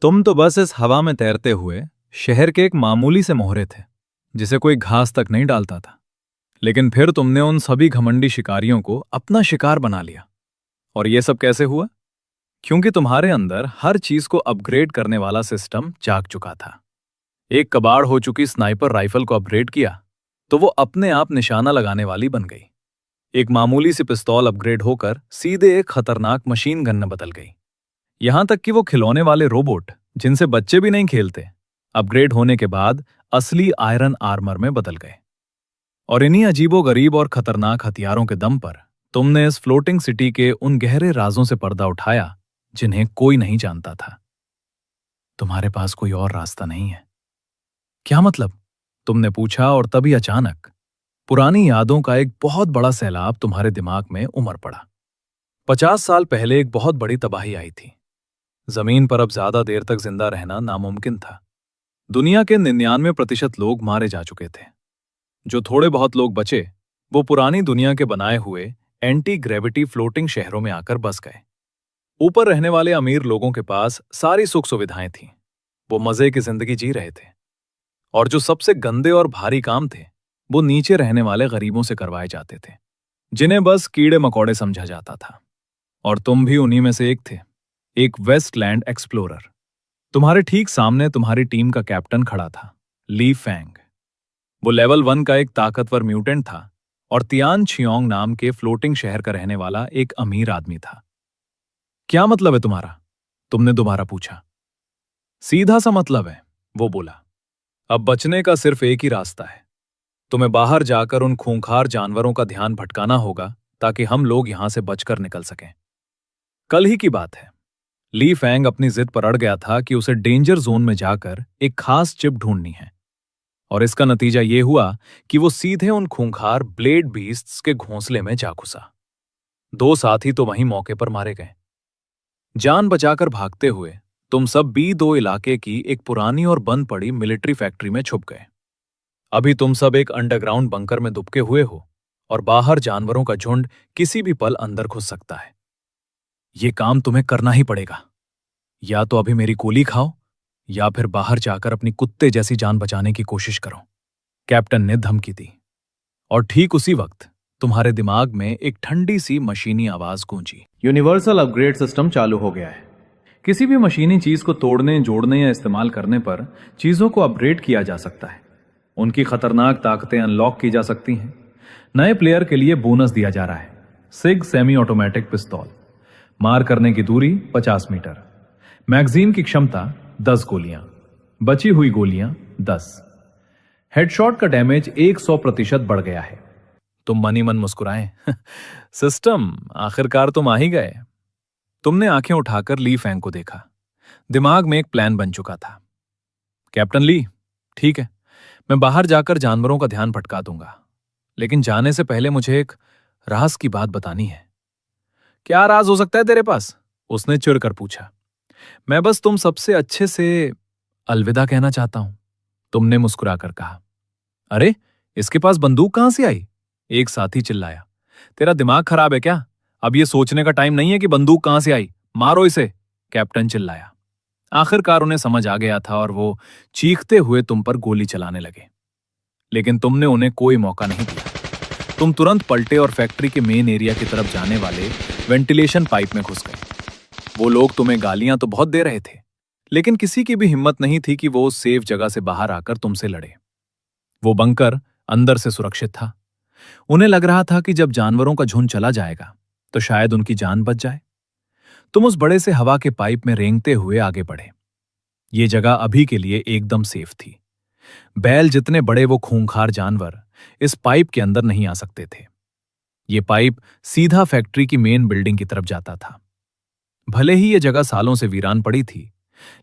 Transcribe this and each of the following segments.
तुम तो बस इस हवा में तैरते हुए शहर के एक मामूली से मोहरे थे, जिसे कोई घास तक नहीं डालता था। लेकिन फिर तुमने उन सभी घमंडी शिकारियों को अपना शिकार बना लिया। और ये सब कैसे हुआ? क्योंकि तुम्हारे अंदर हर चीज को अपग्रेड करने वाला सिस्टम जाग चुका था। एक कबाड़ हो चुकी स्नाइपर राइफल को अपग्रेड किया तो वो अपने आप निशाना लगाने वाली बन गई। एक मामूली सी पिस्तौल अपग्रेड होकर सीधे एक खतरनाक मशीन गन में बदल गई। यहां तक कि वो खिलौने वाले रोबोट, जिनसे बच्चे भी नहीं खेलते, अपग्रेड होने के बाद असली आयरन आर्मर में बदल गए। और इन्हीं अजीबोगरीब और खतरनाक हथियारों के दम पर तुमने इस फ्लोटिंग सिटी के उन गहरे राजों से पर्दा उठाया जिन्हें कोई नहीं जानता था। तुम्हारे पास कोई और रास्ता नहीं है। क्या मतलब? तुमने पूछा, और तभी अचानक पुरानी यादों का एक बहुत बड़ा सैलाब तुम्हारे दिमाग में उमड़ पड़ा। 50 साल पहले एक बहुत बड़ी तबाही आई थी। जमीन पर अब ज्यादा देर तक जिंदा रहना नामुमकिन था। दुनिया के 99% लोग मारे जा चुके थे। जो थोड़े बहुत लोग बचे, वो पुरानी दुनिया के बनाए हुए एंटी ग्रेविटी फ्लोटिंग शहरों में आकर बस गए। ऊपर रहने वाले अमीर लोगों के पास सारी सुख सुविधाएं थीं। वो मजे की जिंदगी जी रहे थे। और जो सबसे गंदे और भारी काम थे, वो नीचे रहने वाले गरीबों से करवाए जाते थे, जिन्हें बस कीड़े मकोड़े समझा जाता था। और तुम भी उन्हीं में से एक थे, एक वेस्टलैंड एक्सप्लोरर। तुम्हारे ठीक सामने तुम्हारी टीम का कैप्टन खड़ा था, ली फैंग। वो लेवल 1 का एक ताकतवर म्यूटेंट था और तियान छियोंग नाम के फ्लोटिंग शहर का रहने वाला एक अमीर आदमी था। क्या मतलब है तुम्हारा? तुमने दोबारा पूछा। सीधा सा मतलब है, वो बोला। अब बचने का सिर्फ एक ही रास्ता है। तुम्हें बाहर जाकर उन खूंखार जानवरों का ध्यान भटकाना होगा ताकि हम लोग यहां से बचकर निकल सकें। कल ही की बात है। ली फैंग अपनी जिद पर अड़ गया था कि उसे डेंजर जोन में जाकर एक खास चिप ढूंढनी है। और इसका नतीजा ये हुआ कि वो सीधे उन खूंखार ब्लेड बीस्ट्स के घोंसले में जा घुसा। 2 साथी तो वहीं मौके पर मारे गए। जान बचाकर भागते हुए तुम सब B2 इलाके की एक पुरानी और बंद पड़ी मिलिट्री फैक्ट्री में छुप गए। अभी तुम सब एक अंडरग्राउंड बंकर में दुबके हुए हो और बाहर जानवरों का झुंड किसी भी पल अंदर घुस सकता है। ये काम तुम्हें करना ही पड़ेगा। या तो अभी मेरी गोली खाओ, या फिर बाहर जाकर अपनी कुत्ते जैसी जान बचाने की कोशिश करो, कैप्टन ने धमकी दी। और ठीक उसी वक्त तुम्हारे दिमाग में एक ठंडी सी मशीनी आवाज गूंजी। यूनिवर्सल अपग्रेड सिस्टम चालू हो गया है। किसी भी मशीनी चीज को तोड़ने, जोड़ने या इस्तेमाल करने पर चीजों को अपग्रेड किया जा सकता है। उनकी खतरनाक ताकतें अनलॉक की जा सकती हैं। नए प्लेयर के लिए बोनस दिया जा रहा है, सिग सेमी ऑटोमेटिक पिस्तौल। मार करने की दूरी 50 मीटर। मैगजीन की क्षमता 10 गोलियां। बची हुई गोलियां 10। हेडशॉट का डैमेज 100% बढ़ गया है। तुम मन ही मन मुस्कुराए। सिस्टम, आखिरकार तुम आ ही गए। तुमने आंखें उठाकर ली फैंग को देखा। दिमाग में एक प्लान बन चुका था। कैप्टन ली, ठीक है, मैं बाहर जाकर जानवरों का ध्यान भटका दूंगा, लेकिन जाने से पहले मुझे एक राज की बात बतानी है। क्या राज हो सकता है तेरे पास? उसने चिढ़कर पूछा। मैं बस तुम सबसे अच्छे से अलविदा कहना चाहता हूं, तुमने मुस्कुराकर कहा। अरे, इसके पास बंदूक कहां से आई? एक साथी चिल्लाया। तेरा दिमाग खराब है क्या? अब ये सोचने का टाइम नहीं है कि बंदूक कहां से आई। मारो इसे, कैप्टन चिल्लाया। आखिरकार उन्हें समझ आ गया था और वो चीखते हुए तुम पर गोली चलाने लगे। लेकिन तुमने उन्हें कोई मौका नहीं दिया। तुम तुरंत पलटे और फैक्ट्री के मेन एरिया की तरफ जाने वाले वेंटिलेशन पाइप में घुस गए। वो लोग तुम्हें गालियां तो बहुत दे रहे थे, लेकिन किसी की भी हिम्मत नहीं थी कि वो उस सेफ जगह से बाहर आकर तुमसे लड़े। वो बंकर अंदर से सुरक्षित था। उन्हें लग रहा था कि जब जानवरों का झुंड चला जाएगा तो शायद उनकी जान बच जाए। तुम उस बड़े से हवा के पाइप में रेंगते हुए आगे बढ़े। ये जगह अभी के लिए एकदम सेफ थी। बैल जितने बड़े वो खूंखार जानवर इस पाइप के अंदर नहीं आ सकते थे। ये पाइप सीधा फैक्ट्री की मेन बिल्डिंग की तरफ जाता था। भले ही ये जगह सालों से वीरान पड़ी थी,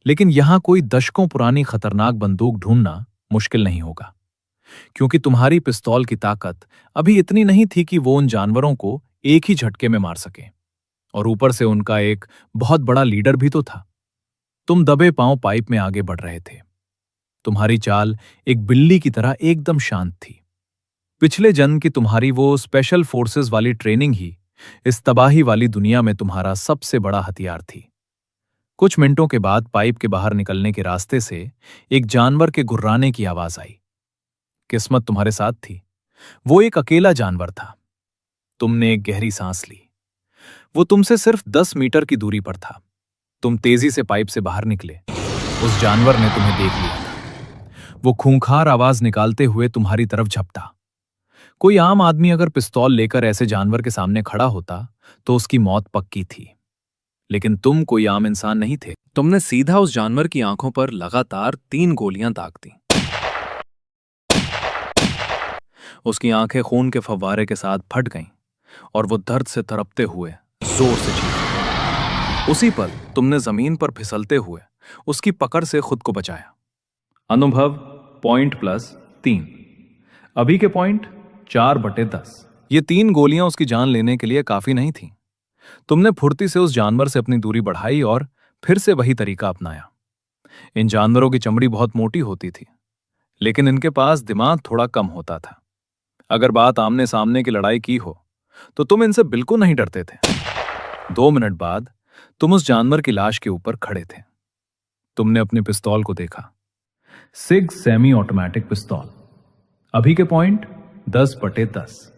लेकिन यहां कोई दशकों पुरानी खतरनाक बंदूक ढूंढना मुश्किल नहीं होगा, क्योंकि तुम्हारी पिस्तौल की ताकत अभी इतनी नहीं थी कि वो उन जानवरों को एक ही झटके में मार सके। और ऊपर से उनका एक बहुत बड़ा लीडर भी तो था। तुम दबे पांव पाइप में आगे बढ़ रहे थे। तुम्हारी चाल एक बिल्ली की तरह एकदम शांत थी। पिछले जन्म की तुम्हारी वो स्पेशल फोर्सेस वाली ट्रेनिंग ही इस तबाही वाली दुनिया में तुम्हारा सबसे बड़ा हथियार थी। कुछ मिनटों के बाद पाइप के बाहर निकलने के रास्ते से एक जानवर के गुर्राने की आवाज आई। किस्मत तुम्हारे साथ थी। वो एक अकेला जानवर था। तुमने एक गहरी सांस ली। वो तुमसे सिर्फ 10 मीटर की दूरी पर था। तुम तेजी से पाइप से बाहर निकले। उस जानवर ने तुम्हें देख लिया था। वो खूंखार आवाज निकालते हुए तुम्हारी तरफ झपटा। कोई आम आदमी अगर पिस्तौल लेकर ऐसे जानवर के सामने खड़ा होता तो उसकी मौत पक्की थी। लेकिन तुम कोई आम इंसान नहीं थे। तुमने सीधा उस जानवर की आंखों पर लगातार 3 गोलियां दाग दी। उसकी आंखें खून के फव्वारे के साथ फट गईं और वो दर्द से तड़पते हुए जोर से चीखा। उसी पल तुमने जमीन पर फिसलते हुए उसकी पकड़ से खुद को बचाया। अनुभव पॉइंट +3। अभी के पॉइंट 4/10। ये 3 गोलियां उसकी जान लेने के लिए काफी नहीं थीं। तुमने फुर्ती से उस जानवर से अपनी दूरी बढ़ाई और फिर से वही तरीका अपनाया। इन जानवरों की चमड़ी बहुत मोटी होती थी, लेकिन इनके पास दिमाग थोड़ा कम होता था। अगर बात आमने सामने की लड़ाई की हो तो तुम इनसे बिल्कुल नहीं डरते थे। 2 मिनट बाद तुम उस जानवर की लाश के ऊपर खड़े थे। तुमने अपने पिस्तौल को देखा। सिग सेमी ऑटोमेटिक पिस्तौल। अभी के पॉइंट 10/10।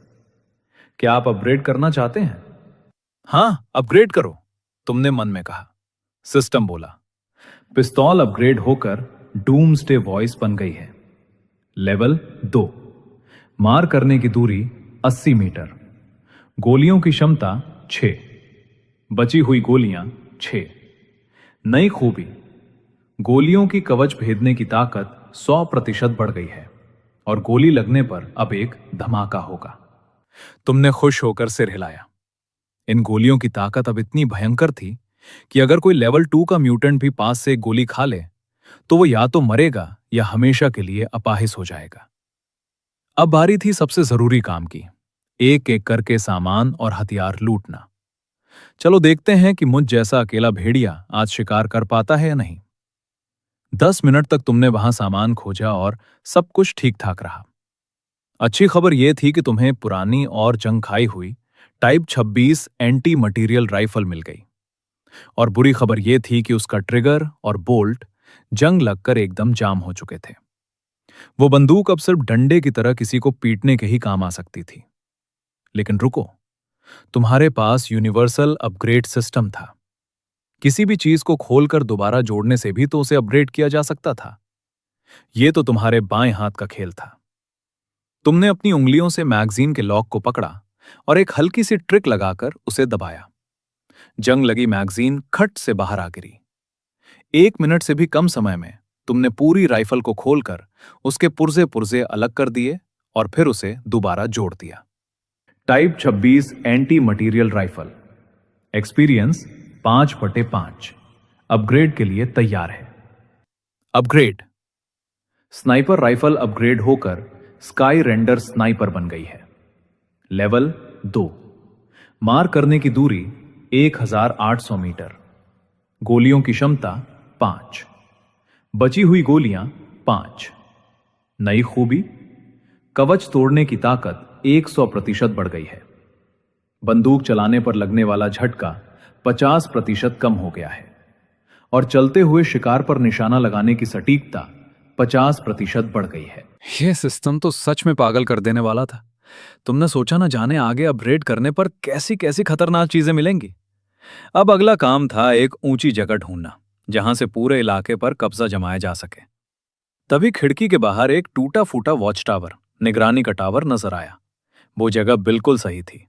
क्या आप अपग्रेड करना चाहते हैं? हां, अपग्रेड करो, तुमने मन में कहा। सिस्टम बोला। पिस्तौल अपग्रेड होकर डूम्सडे वॉइस बन गई है। लेवल 2। मार करने की दूरी 80 मीटर। गोलियों की क्षमता 6। बची हुई गोलियां 6। नई खूबी, गोलियों की कवच भेदने की ताकत 100% बढ़ गई है और गोली लगने पर अब एक धमाका होगा। तुमने खुश होकर सिर हिलाया। इन गोलियों की ताकत अब इतनी भयंकर थी कि अगर कोई लेवल 2 का म्यूटेंट भी पास से एक गोली खा ले तो वो या तो मरेगा या हमेशा के लिए अपाहिज हो जाएगा। अब बारी थी सबसे जरूरी काम की, एक एक करके सामान और हथियार लूटना। चलो देखते हैं कि मुझ जैसा अकेला भेड़िया आज शिकार कर पाता है या नहीं। 10 मिनट तक तुमने वहां सामान खोजा और सब कुछ ठीक ठाक रहा। अच्छी खबर यह थी कि तुम्हें पुरानी और जंग खाई हुई टाइप 26 एंटी मटीरियल राइफल मिल गई, और बुरी खबर यह थी कि उसका ट्रिगर और बोल्ट जंग लगकर एकदम जाम हो चुके थे। वो बंदूक अब सिर्फ डंडे की तरह किसी को पीटने के ही काम आ सकती थी। लेकिन रुको, तुम्हारे पास यूनिवर्सल अपग्रेड सिस्टम था। किसी भी चीज को खोलकर दोबारा जोड़ने से भी तो उसे अपग्रेड किया जा सकता था। यह तो तुम्हारे बाएं हाथ का खेल था। तुमने अपनी उंगलियों से मैगजीन के लॉक को पकड़ा और एक हल्की सी ट्रिक लगाकर उसे दबाया। जंग लगी मैगजीन खट से बाहर आ गिरी। 1 मिनट से भी कम समय में तुमने पूरी राइफल को खोलकर उसके पुर्जे पुर्जे अलग कर दिए और फिर उसे दोबारा जोड़ दिया। Type 26 anti material rifle. Experience 5/5। Upgrade के लिए तैयार है। अपग्रेड। स्नाइपर राइफल अपग्रेड होकर स्काई रेंडर स्नाइपर बन गई है। लेवल 2। मार करने की दूरी 1800 मीटर। गोलियों की क्षमता 5। बची हुई गोलियां 5। नई खूबी, कवच तोड़ने की ताकत 100% बढ़ गई है। बंदूक चलाने पर लगने वाला झटका 50% कम हो गया है और चलते हुए शिकार पर निशाना लगाने की सटीकता 50% बढ़ गई है। यह सिस्टम तो सच में पागल कर देने वाला था। तुमने सोचा ना जाने आगे अपग्रेड करने पर कैसी कैसी खतरनाक चीजें मिलेंगी। अब अगला काम था एक ऊंची जगह ढूंढना जहां से पूरे इलाके पर कब्जा जमाया जा सके। तभी खिड़की के बाहर एक टूटा फूटा वॉच टावर, निगरानी का टावर नजर आया। वो जगह बिल्कुल सही थी।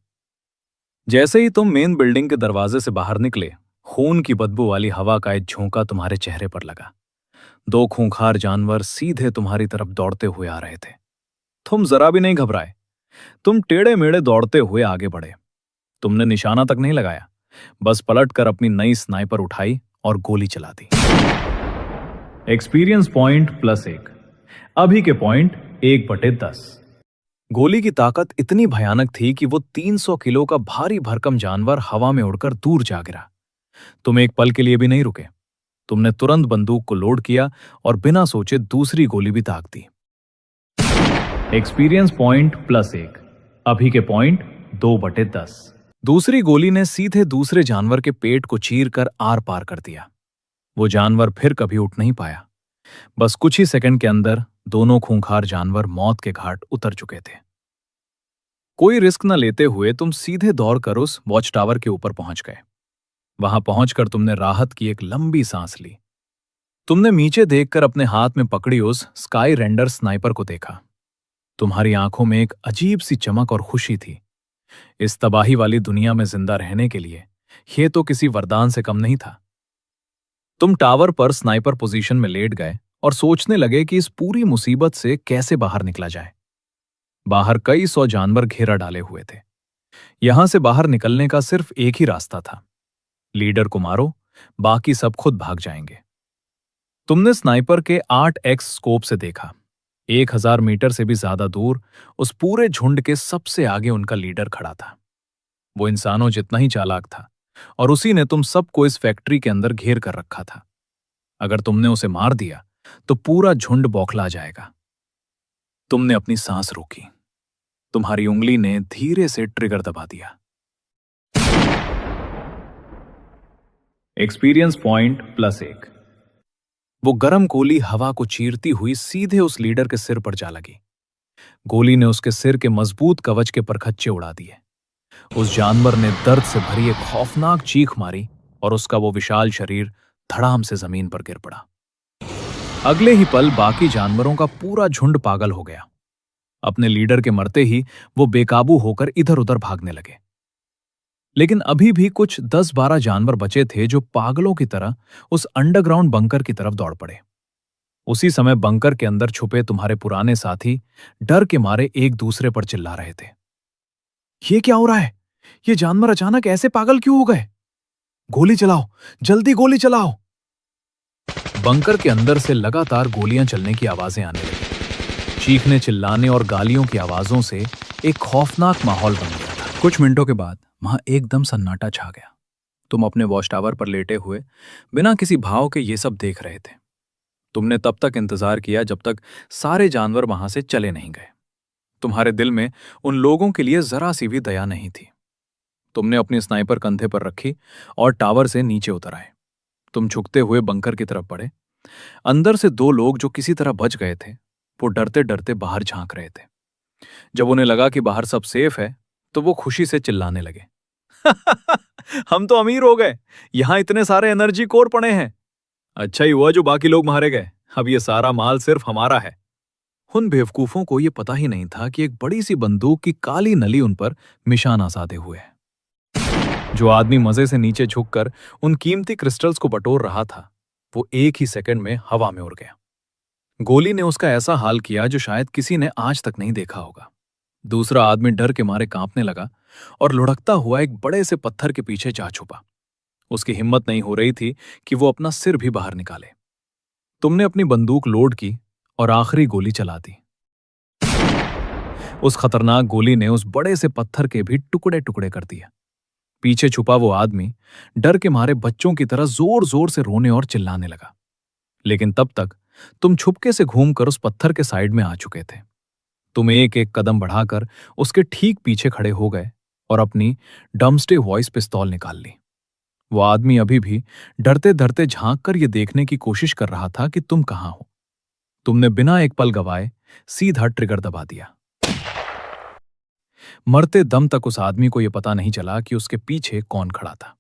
जैसे ही तुम मेन बिल्डिंग के दरवाजे से बाहर निकले, खून की बदबू वाली हवा का एक झोंका तुम्हारे चेहरे पर लगा। 2 खूंखार जानवर सीधे तुम्हारी तरफ दौड़ते हुए आ रहे थे। तुम जरा भी नहीं घबराए। तुम टेढ़े मेढ़े दौड़ते हुए आगे बढ़े। तुमने निशाना तक नहीं लगाया, बस पलटकर अपनी नई स्नाइपर उठाई और गोली चला दी। Experience point +1। अभी के पॉइंट 1/10। गोली की ताकत इतनी भयानक थी कि वो 300 किलो का भारी भरकम जानवर हवा में उड़कर दूर जा गिरा। तुम एक पल के लिए भी नहीं रुके। तुमने तुरंत बंदूक को लोड किया और बिना सोचे दूसरी गोली भी दाग दी। Experience point +1। अभी के पॉइंट 2/10। दूसरी गोली ने सीधे दूसरे जानवर के पेट को चीर कर आर पार कर दिया। वो जानवर फिर कभी उठ नहीं पाया। बस कुछ ही सेकंड के अंदर दोनों खूंखार जानवर मौत के घाट उतर चुके थे। कोई रिस्क न लेते हुए तुम सीधे दौड़कर उस वॉच टावर के ऊपर पहुंच गए। वहां पहुंचकर तुमने राहत की एक लंबी सांस ली। तुमने नीचे देखकर अपने हाथ में पकड़ी उस स्काई रेंडर स्नाइपर को देखा। तुम्हारी आंखों में एक अजीब सी चमक और खुशी थी। इस तबाही वाली दुनिया में जिंदा रहने के लिए यह तो किसी वरदान से कम नहीं था। तुम टावर पर स्नाइपर पोजीशन में लेट गए और सोचने लगे कि इस पूरी मुसीबत से कैसे बाहर निकला जाए। बाहर कई सौ जानवर घेरा डाले हुए थे। यहां से बाहर निकलने का सिर्फ एक ही रास्ता था, लीडर को मारो, बाकी सब खुद भाग जाएंगे। तुमने स्नाइपर के 8x स्कोप से देखा। 1000 मीटर से भी ज्यादा दूर उस पूरे झुंड के सबसे आगे उनका लीडर खड़ा था। वो इंसानों जितना ही चालाक था और उसी ने तुम सबको इस फैक्ट्री के अंदर घेर कर रखा था। अगर तुमने उसे मार दिया तो पूरा झुंड बौखला जाएगा। तुमने अपनी सांस रोकी। तुम्हारी उंगली ने धीरे से ट्रिगर दबा दिया। Experience point +1। वो गरम गोली हवा को चीरती हुई सीधे उस लीडर के सिर पर जा लगी। गोली ने उसके सिर के मजबूत कवच के परखच्चे उड़ा दिए। उस जानवर ने दर्द से भरी एक खौफनाक चीख मारी और उसका वो विशाल शरीर धड़ाम से जमीन पर गिर पड़ा। अगले ही पल बाकी जानवरों का पूरा झुंड पागल हो गया। अपने लीडर के मरते ही वो बेकाबू होकर इधर उधर भागने लगे। लेकिन अभी भी कुछ 10-12 जानवर बचे थे जो पागलों की तरह उस अंडरग्राउंड बंकर की तरफ दौड़ पड़े। उसी समय बंकर के अंदर छुपे तुम्हारे पुराने साथी डर के मारे एक दूसरे पर चिल्ला रहे थे। ये क्या हो रहा है? ये जानवर अचानक ऐसे पागल क्यों हो गए? गोली चलाओ, जल्दी गोली चलाओ। बंकर के अंदर से लगातार गोलियां चलने की आवाजें आने लगी। चीखने, चिल्लाने और गालियों की आवाजों से एक खौफनाक माहौल बन गया था। कुछ मिनटों के बाद वहां एकदम सन्नाटा छा गया। तुम अपने वॉच टावर पर लेटे हुए बिना किसी भाव के ये सब देख रहे थे। तुमने तब तक इंतजार किया जब तक सारे जानवर वहां से चले नहीं गए। तुम्हारे दिल में उन लोगों के लिए जरा सी भी दया नहीं थी। तुमने अपनी स्नाइपर कंधे पर रखी और टावर से नीचे उतर आए। तुम झुकते हुए बंकर की तरफ बढ़े। अंदर से 2 लोग जो किसी तरह बच गए थे, वो डरते डरते बाहर झांक रहे थे। जब उन्हें लगा कि बाहर सब सेफ है तो वो खुशी से चिल्लाने लगे। हम तो अमीर हो गए, यहां इतने सारे एनर्जी कोर पड़े हैं। अच्छा ही हुआ जो बाकी लोग मारे गए, अब ये सारा माल सिर्फ हमारा है। उन बेवकूफों को यह पता ही नहीं था कि एक बड़ी सी बंदूक की काली नली उन पर निशाना साधे हुए है। जो आदमी मजे से नीचे झुककर उन कीमती क्रिस्टल्स को बटोर रहा था, वो एक ही सेकंड में हवा में उड़ गया। गोली ने उसका ऐसा हाल किया जो शायद किसी ने आज तक नहीं देखा होगा। दूसरा आदमी डर के मारे कांपने लगा और लुढ़कता हुआ एक बड़े से पत्थर के पीछे जा छुपा। उसकी हिम्मत नहीं हो रही थी कि वो अपना सिर भी बाहर निकाले। तुमने अपनी बंदूक लोड की और आखिरी गोली चला दी। उस खतरनाक गोली ने उस बड़े से पत्थर के भी टुकड़े टुकड़े कर दिए। पीछे छुपा वो आदमी डर के मारे बच्चों की तरह जोर जोर से रोने और चिल्लाने लगा। लेकिन तब तक तुम छुपके से घूमकर उस पत्थर के साइड में आ चुके थे। तुम एक एक कदम बढ़ाकर उसके ठीक पीछे खड़े हो गए और अपनी डमस्टे वॉइस पिस्तौल निकाल ली। वो आदमी अभी भी डरते डरते झांक कर यह देखने की कोशिश कर रहा था कि तुम कहां हो। तुमने बिना एक पल गवाए सीधा ट्रिगर दबा दिया। मरते दम तक उस आदमी को यह पता नहीं चला कि उसके पीछे कौन खड़ा था।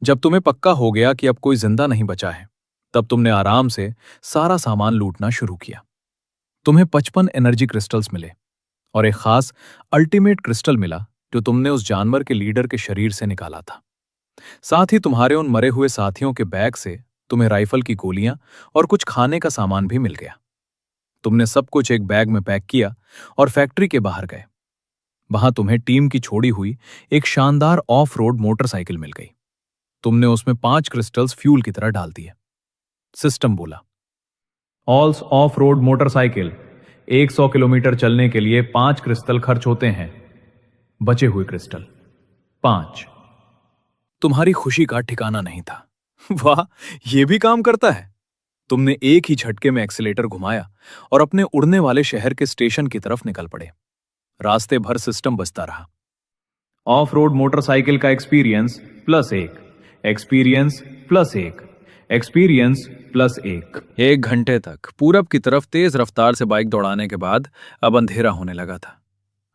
जब तुम्हें पक्का हो गया कि अब कोई जिंदा नहीं बचा है, तब तुमने आराम से सारा सामान लूटना शुरू किया। तुम्हें 55 एनर्जी क्रिस्टल्स मिले और एक खास अल्टीमेट क्रिस्टल मिला जो तुमने उस जानवर के लीडर के शरीर से निकाला था। साथ ही तुम्हारे उन मरे हुए साथियों के बैग से तुम्हें राइफल की गोलियां और कुछ खाने का सामान भी मिल गया। तुमने सब कुछ एक बैग में पैक किया और फैक्ट्री के बाहर गए। वहां तुम्हें टीम की छोड़ी हुई एक शानदार ऑफ रोड मोटरसाइकिल मिल गई। तुमने उसमें 5 क्रिस्टल्स फ्यूल की तरह डाल दिए। सिस्टम बोला, ऑल्स ऑफ रोड मोटरसाइकिल 100 किलोमीटर चलने के लिए 5 क्रिस्टल खर्च होते हैं। बचे हुए क्रिस्टल 5। तुम्हारी खुशी का ठिकाना नहीं था। वाह, यह भी काम करता है। तुमने एक ही झटके में एक्सीलेटर घुमाया और अपने उड़ने वाले शहर के स्टेशन की तरफ निकल पड़े। रास्ते भर सिस्टम बजता रहा, ऑफ रोड मोटरसाइकिल का एक्सपीरियंस +1, एक्सपीरियंस +1, एक्सपीरियंस +1। 1 घंटे तक पूरब की तरफ तेज रफ्तार से बाइक दौड़ाने के बाद अब अंधेरा होने लगा था।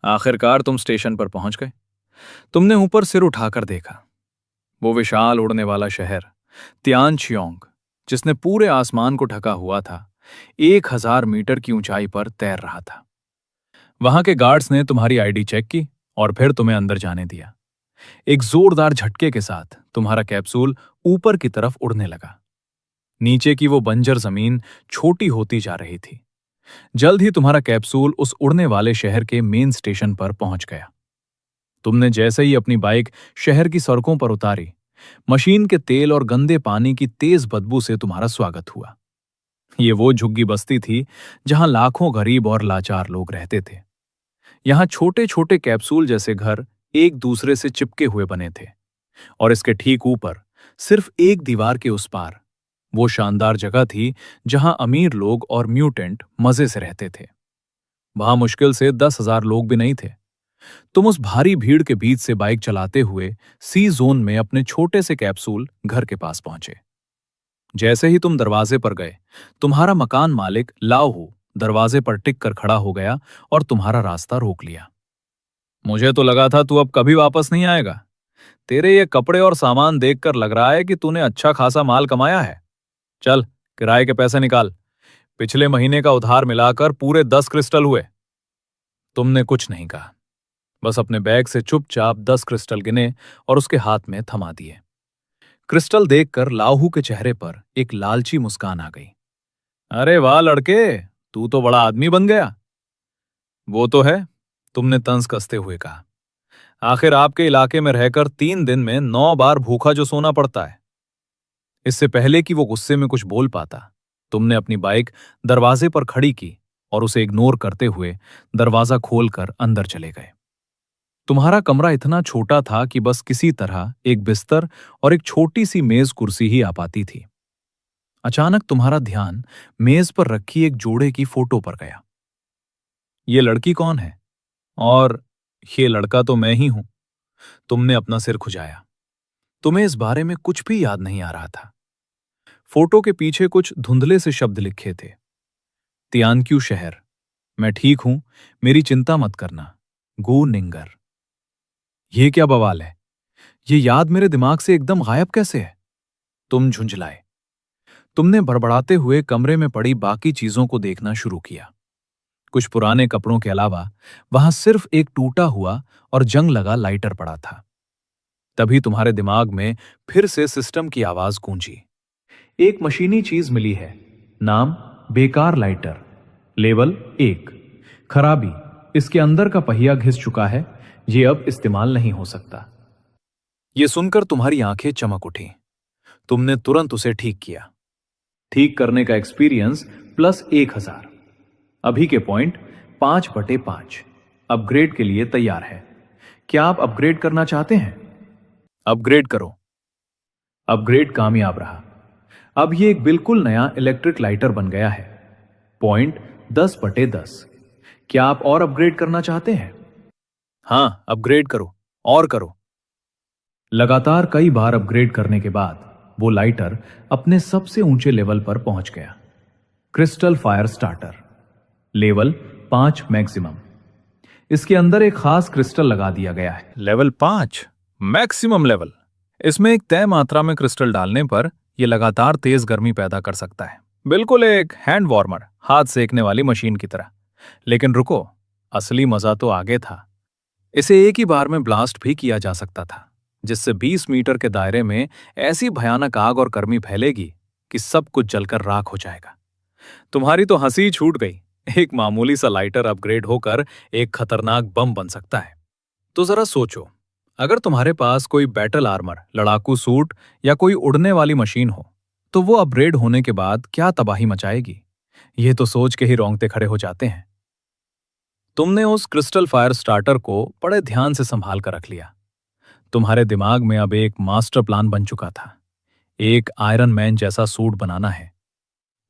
आखिरकार तुम स्टेशन पर पहुंच गए। तुमने ऊपर सिर उठाकर देखा। वो विशाल उड़ने वाला शहर तियानचियोंग, जिसने पूरे आसमान को ढका हुआ था, 1000 मीटर की ऊंचाई पर तैर रहा था। वहां के गार्ड्स ने तुम्हारी आईडी चेक की और फिर तुम्हें अंदर जाने दिया। एक जोरदार झटके के साथ तुम्हारा कैप्सूल ऊपर की तरफ उड़ने लगा। नीचे की वो बंजर जमीन छोटी होती जा रही थी। जल्द ही तुम्हारा कैप्सूल उस उड़ने वाले शहर के मेन स्टेशन पर पहुंच गया। तुमने जैसे ही अपनी बाइक शहर की सड़कों पर उतारी, मशीन के तेल और गंदे पानी की तेज बदबू से तुम्हारा स्वागत हुआ। ये वो झुग्गी बस्ती थी जहां लाखों गरीब और लाचार लोग रहते थे। यहां छोटे छोटे कैप्सूल जैसे घर एक दूसरे से चिपके हुए बने थे, और इसके ठीक ऊपर सिर्फ एक दीवार के उस पार वो शानदार जगह थी जहां अमीर लोग और म्यूटेंट मजे से रहते थे। वहां मुश्किल से 10,000 लोग भी नहीं थे। तुम उस भारी भीड़ के बीच से बाइक चलाते हुए सी जोन में अपने छोटे से कैप्सूल घर के पास पहुंचे। जैसे ही तुम दरवाजे पर गए, तुम्हारा मकान मालिक लाओहू दरवाजे पर टिक कर खड़ा हो गया और तुम्हारा रास्ता रोक लिया। मुझे तो लगा था तू अब कभी वापस नहीं आएगा। तेरे ये कपड़े और सामान देखकर लग रहा है कि तूने अच्छा खासा माल कमाया है। चल, किराए के पैसे निकाल। पिछले महीने का उधार मिलाकर पूरे 10 क्रिस्टल हुए। तुमने कुछ नहीं कहा, बस अपने बैग से चुपचाप 10 क्रिस्टल गिने और उसके हाथ में थमा दिए। क्रिस्टल देखकर लाहू के चेहरे पर एक लालची मुस्कान आ गई। अरे वाह लड़के, तू तो बड़ा आदमी बन गया। वो तो है, तुमने तंज कसते हुए कहा। आखिर आपके इलाके में रहकर 3 दिन में 9 बार भूखा जो सोना पड़ता है। इससे पहले कि वो गुस्से में कुछ बोल पाता, तुमने अपनी बाइक दरवाजे पर खड़ी की और उसे इग्नोर करते हुए दरवाजा खोलकर अंदर चले गए। तुम्हारा कमरा इतना छोटा था कि बस किसी तरह एक बिस्तर और एक छोटी सी मेज कुर्सी ही आ पाती थी। अचानक तुम्हारा ध्यान मेज पर रखी एक जोड़े की फोटो पर गया। ये लड़की कौन है? और ये लड़का तो मैं ही हूं। तुमने अपना सिर खुजाया। तुम्हें इस बारे में कुछ भी याद नहीं आ रहा था। फोटो के पीछे कुछ धुंधले से शब्द लिखे थे। तियानक्यू शहर, मैं ठीक हूं, मेरी चिंता मत करना, गू निंगर। ये क्या बवाल है? ये याद मेरे दिमाग से एकदम गायब कैसे है? तुम झुंझलाए। तुमने बड़बड़ाते हुए कमरे में पड़ी बाकी चीजों को देखना शुरू किया। कुछ पुराने कपड़ों के अलावा वहां सिर्फ एक टूटा हुआ और जंग लगा लाइटर पड़ा था। तभी तुम्हारे दिमाग में फिर से सिस्टम की आवाज गूंजी। एक मशीनी चीज मिली है, नाम बेकार लाइटर, लेवल 1, खराबी, इसके अंदर का पहिया घिस चुका है, ये अब इस्तेमाल नहीं हो सकता। ये सुनकर तुम्हारी आंखें चमक उठी। तुमने तुरंत उसे ठीक किया। ठीक करने का एक्सपीरियंस +1000। अभी के पॉइंट 5/5 अपग्रेड के लिए तैयार है। क्या आप अपग्रेड करना चाहते हैं? अपग्रेड करो। अपग्रेड कामयाब रहा। अब ये एक बिल्कुल नया इलेक्ट्रिक लाइटर बन गया है। पॉइंट 10/10। क्या आप और अपग्रेड करना चाहते हैं? हां, अपग्रेड करो और करो। लगातार कई बार अपग्रेड करने के बाद वो लाइटर अपने सबसे ऊंचे लेवल पर पहुंच गया। Crystal fire starter, level 5 maximum. इसके अंदर एक खास क्रिस्टल लगा दिया गया है। Level 5 maximum level. इसमें एक तय मात्रा में क्रिस्टल डालने पर यह लगातार तेज गर्मी पैदा कर सकता है, बिल्कुल एक हैंड वार्मर, हाथ सेकने वाली मशीन की तरह। लेकिन रुको, असली मजा तो आगे था। इसे एक ही बार में ब्लास्ट भी किया जा सकता था, जिससे 20 मीटर के दायरे में ऐसी भयानक आग और गर्मी फैलेगी कि सब कुछ जलकर राख हो जाएगा। तुम्हारी तो हंसी छूट गई। एक मामूली सा लाइटर अपग्रेड होकर एक खतरनाक बम बन सकता है। तो जरा सोचो, अगर तुम्हारे पास कोई बैटल आर्मर, लड़ाकू सूट या कोई उड़ने वाली मशीन हो, तो वो अपग्रेड होने के बाद क्या तबाही मचाएगी। ये तो सोच के ही रोंगटे खड़े हो जाते हैं। तुमने उस क्रिस्टल फायर स्टार्टर को बड़े ध्यान से संभाल कर रख लिया। तुम्हारे दिमाग में अब एक मास्टर प्लान बन चुका था। एक आयरन मैन जैसा सूट बनाना है।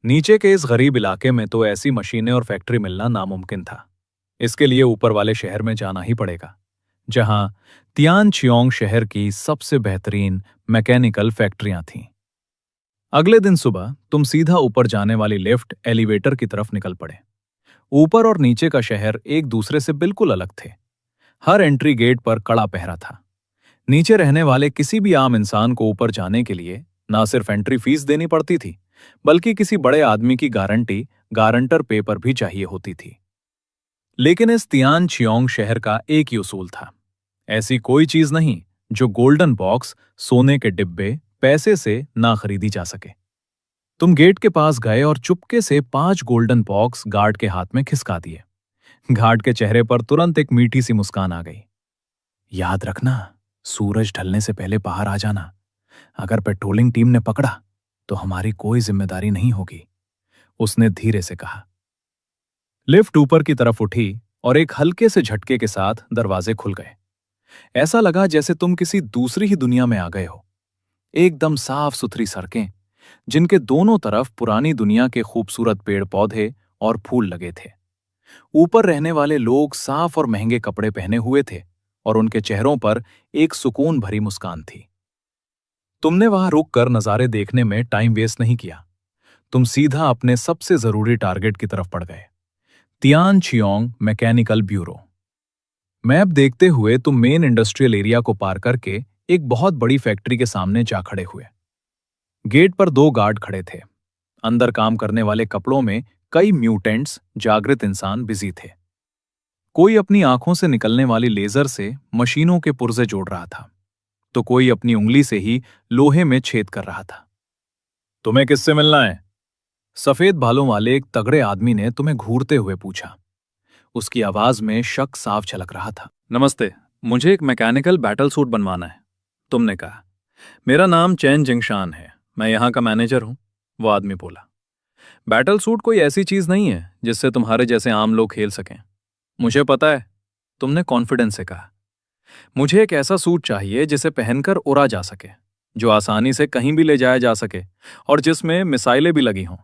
नीचे के इस गरीब इलाके में तो ऐसी मशीनें और फैक्ट्री मिलना नामुमकिन था। इसके लिए ऊपर वाले शहर में जाना ही पड़ेगा, जहां तियानचियोंग शहर की सबसे बेहतरीन मैकेनिकल फैक्ट्रियां थीं। अगले दिन सुबह तुम सीधा ऊपर जाने वाली लिफ्ट एलिवेटर की तरफ निकल पड़े। ऊपर और नीचे का शहर एक दूसरे से बिल्कुल अलग थे। हर एंट्री गेट पर कड़ा पहरा था। नीचे रहने वाले किसी भी आम इंसान को ऊपर जाने के लिए ना सिर्फ एंट्री फीस देनी पड़ती थी, बल्कि किसी बड़े आदमी की गारंटर पेपर भी चाहिए होती थी। लेकिन इस तियान छियोंग शहर का एक ही उसूल था। ऐसी कोई चीज नहीं जो गोल्डन बॉक्स, सोने के डिब्बे, पैसे से ना खरीदी जा सके। तुम गेट के पास गए और चुपके से 5 गोल्डन बॉक्स गार्ड के हाथ में खिसका दिए। गार्ड के चेहरे पर तुरंत एक मीठी सी मुस्कान आ गई। याद रखना, सूरज ढलने से पहले बाहर आ जाना। अगर पेट्रोलिंग टीम ने पकड़ा तो हमारी कोई जिम्मेदारी नहीं होगी, उसने धीरे से कहा। लिफ्ट ऊपर की तरफ उठी और एक हल्के से झटके के साथ दरवाजे खुल गए। ऐसा लगा जैसे तुम किसी दूसरी ही दुनिया में आ गए हो। एकदम साफ सुथरी सड़कें, जिनके दोनों तरफ पुरानी दुनिया के खूबसूरत पेड़ पौधे और फूल लगे थे। ऊपर रहने वाले लोग साफ और महंगे कपड़े पहने हुए थे और उनके चेहरों पर एक सुकून भरी मुस्कान थी। तुमने वहां रुककर नजारे देखने में टाइम वेस्ट नहीं किया। तुम सीधा अपने सबसे जरूरी टारगेट की तरफ बढ़ गए, तियान छियोंग मैकेनिकल ब्यूरो। मैप देखते हुए तुम मेन इंडस्ट्रियल एरिया को पार करके एक बहुत बड़ी फैक्ट्री के सामने जा खड़े हुए। गेट पर 2 गार्ड खड़े थे। अंदर काम करने वाले कपड़ों में कई म्यूटेंट्स, जागृत इंसान बिजी थे। कोई अपनी आंखों से निकलने वाली लेजर से मशीनों के पुर्जे जोड़ रहा था, तो कोई अपनी उंगली से ही लोहे में छेद कर रहा था। तुम्हें किससे मिलना है? सफेद बालों वाले एक तगड़े आदमी ने तुम्हें घूरते हुए पूछा। उसकी आवाज में शक साफ झलक रहा था। नमस्ते, मुझे एक मैकेनिकल बैटल सूट बनवाना है, तुमने कहा। मेरा नाम चैन जिंगशान है, मैं यहाँ का मैनेजर हूँ, वो आदमी बोला। बैटल सूट कोई ऐसी चीज नहीं है जिससे तुम्हारे जैसे आम लोग खेल सकें। मुझे पता है, तुमने कॉन्फिडेंस से कहा। मुझे एक ऐसा सूट चाहिए जिसे पहनकर उड़ा जा सके, जो आसानी से कहीं भी ले जाया जा सके और जिसमें मिसाइलें भी लगी हों।